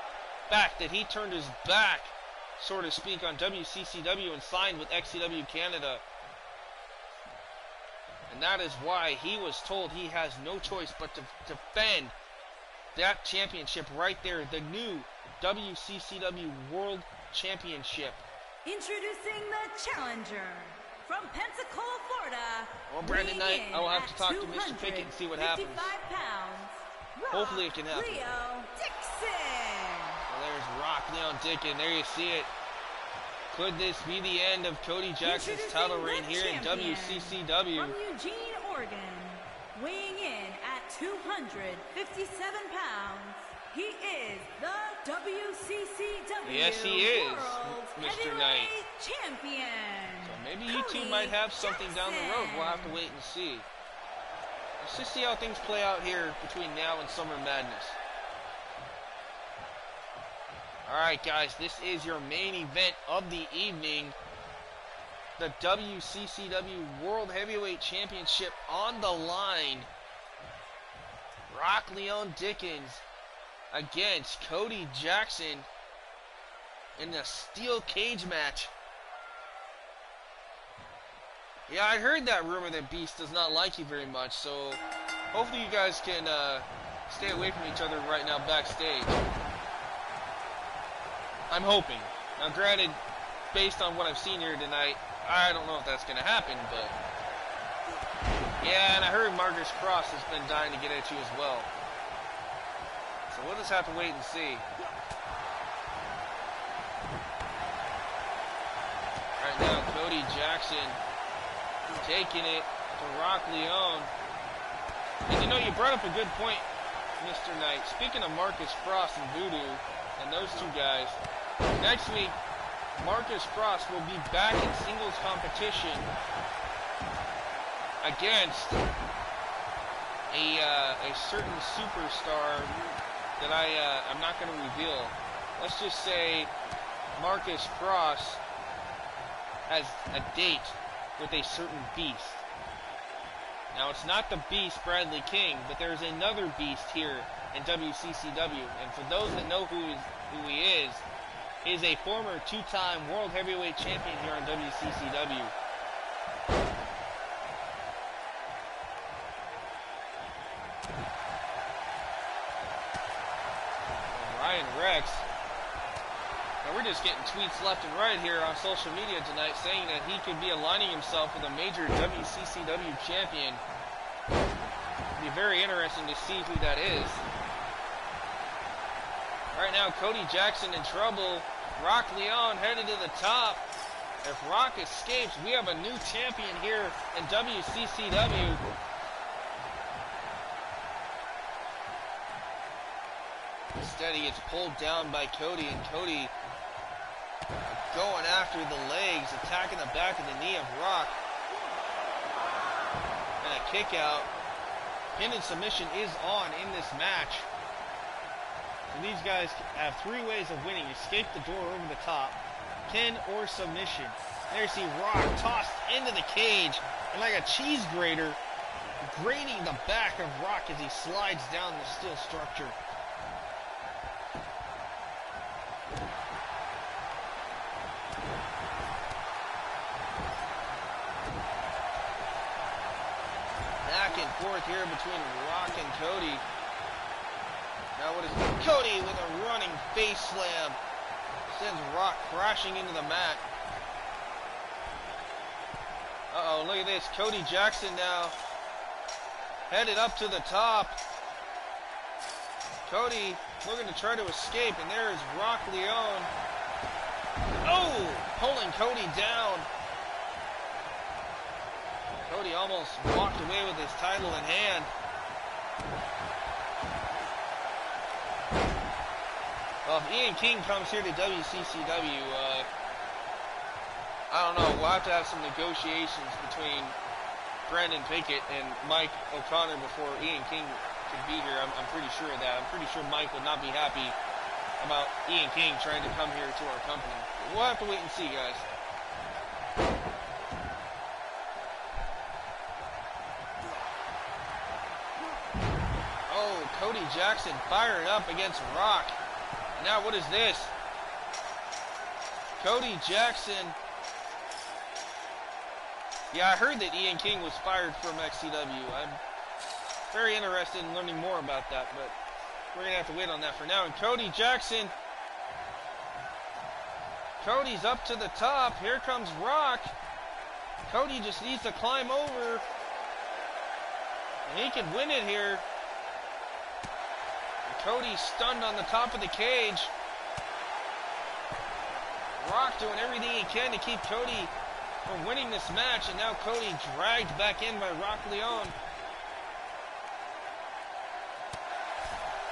fact that he turned his back, so to speak, on WCCW and signed with XCW Canada. And that is why he was told he has no choice but to defend that championship right there, the new WCCW World Championship. Introducing the challenger from Pensacola, Florida. Well, Brandon Knight, I will have to talk to Mr. Pickett and see what happens. Pounds, Hopefully it can happen. Leo Dixon. Well, there's Rock Leon Dixon. There you see it. Could this be the end of Cody Jackson's title reign here in WCCW? From Eugene, Oregon, weighing in at 257 pounds, he is the WCCW Yes, he is, World Mr. Knight. Champion. So maybe you two might have something down the road. We'll have to wait and see. Let's just see how things play out here between now and Summer Madness. Alright guys, this is your main event of the evening. The WCCW World Heavyweight Championship on the line. Rock Leon Dickens against Cody Jackson in a steel cage match. Yeah, I heard that rumor that Beast does not like you very much, so hopefully you guys can stay away from each other right now backstage. I'm hoping. Now granted, based on what I've seen here tonight, I don't know if that's going to happen, but... Yeah, and I heard Marcus Cross has been dying to get at you as well. So we'll just have to wait and see. Right now, Cody Jackson taking it to Rock Leon. And you know, you brought up a good point, Mr. Knight. Speaking of Marcus Cross and Voodoo, and those two guys, next week, Marcus Cross will be back in singles competition against a certain superstar that I'm not going to reveal. Let's just say Marcus Cross has a date with a certain beast. Now, it's not the Beast Bradley King, but there's another beast here in WCCW. And for those that know who he is a former two-time World Heavyweight Champion here on WCCW. Ryan Rex. Now we're just getting tweets left and right here on social media tonight saying that he could be aligning himself with a major WCCW champion. It'll be very interesting to see who that is. Right now, Cody Jackson in trouble. Rock Leon headed to the top. If Rock escapes, we have a new champion here in WCCW. Instead, he gets pulled down by Cody, and Cody going after the legs, attacking the back of the knee of Rock. And a kick out. Pin and submission is on in this match. So these guys have three ways of winning. Escape the door over the top, pin, or submission. There you see Rock tossed into the cage, and like a cheese grater, grating the back of Rock as he slides down the steel structure. Back and forth here between Rock and Cody. Now what is it? Cody with a running face slam. Sends Rock crashing into the mat. Uh-oh, look at this. Cody Jackson now headed up to the top. Cody looking to try to escape, and there is Rock Leon. Oh! Pulling Cody down. Cody almost walked away with his title in hand. Well, if Ian King comes here to WCCW, I don't know, we'll have to have some negotiations between Brandon Pickett and Mike O'Connor before Ian King could be here. I'm pretty sure of that. I'm pretty sure Mike would not be happy about Ian King trying to come here to our company. But we'll have to wait and see, guys. Oh, Cody Jackson firing up against Rock. And now what is this? Cody Jackson. Yeah, I heard that Ian King was fired from XCW. I'm very interested in learning more about that, but we're going to have to wait on that for now. And Cody Jackson. Cody's up to the top. Here comes Rock. Cody just needs to climb over. And he can win it here. And Cody's stunned on the top of the cage. Rock doing everything he can to keep Cody from winning this match. And now Cody dragged back in by Rock Leon.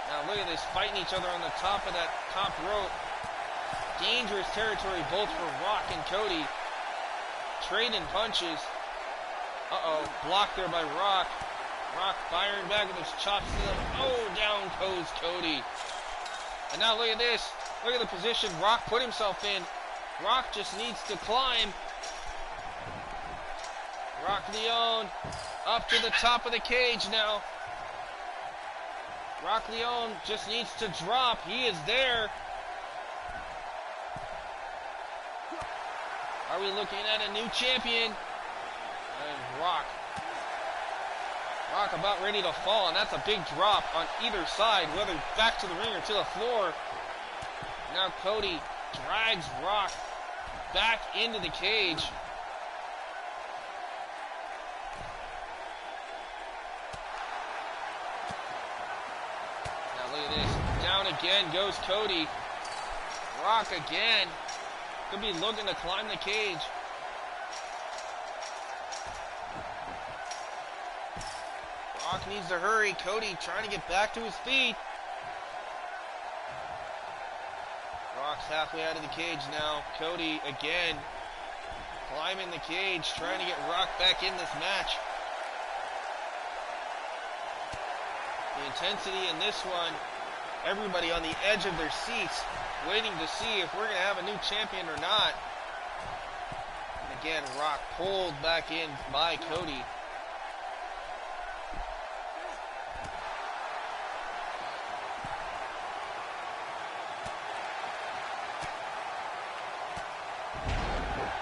Now look at this, fighting each other on the top of that top rope. Dangerous territory both for Rock and Cody. Trading punches. Uh-oh, blocked there by Rock. Rock firing back with his chops to them. Oh, down goes Cody. And now look at this. Look at the position Rock put himself in. Rock just needs to climb. Rock Leon up to the top of the cage now. Rock Leon just needs to drop. He is there. Are we looking at a new champion? And Rock about ready to fall, and that's a big drop on either side, whether back to the ring or to the floor. Now Cody drags Rock back into the cage. Now look at this. Down again goes Cody. Rock again. Could be looking to climb the cage. Rock needs to hurry. Cody trying to get back to his feet. Rock's halfway out of the cage now. Cody again climbing the cage, trying to get Rock back in this match. The intensity in this one, everybody on the edge of their seats, waiting to see if we're going to have a new champion or not. And again, Rock pulled back in by Cody.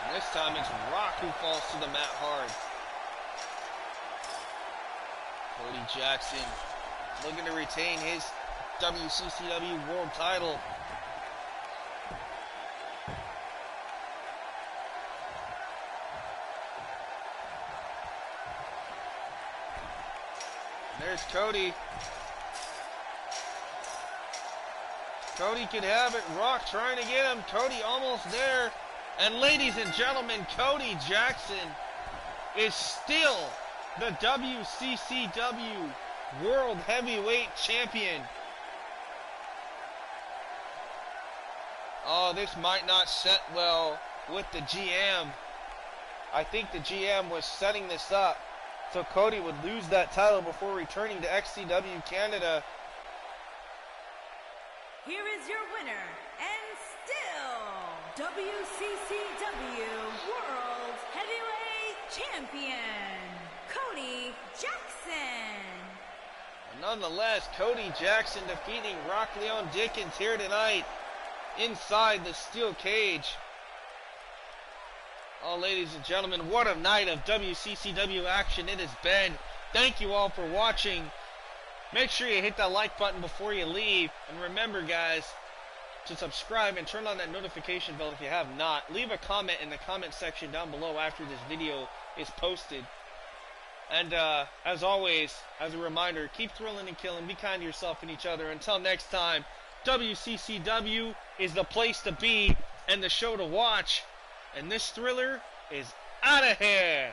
And this time it's Rock who falls to the mat hard. Cody Jackson looking to retain his WCCW World title. There's Cody. Cody could have it. Rock trying to get him. Cody almost there. And ladies and gentlemen, Cody Jackson is still the WCCW World Heavyweight Champion. Oh, this might not set well with the GM. I think the GM was setting this up so Cody would lose that title before returning to XCW Canada. Here is your winner, and still WCCW World Heavyweight Champion, Cody Jackson. And nonetheless, Cody Jackson defeating Rock Leon Dickens here tonight inside the steel cage. Oh, ladies and gentlemen, what a night of WCCW action it has been. Thank you all for watching. Make sure you hit that like button before you leave. And remember, guys, to subscribe and turn on that notification bell if you have not. Leave a comment in the comment section down below after this video is posted. And as always, as a reminder, keep thrilling and killing. Be kind to yourself and each other. Until next time, WCCW is the place to be and the show to watch. And this thriller is out of here.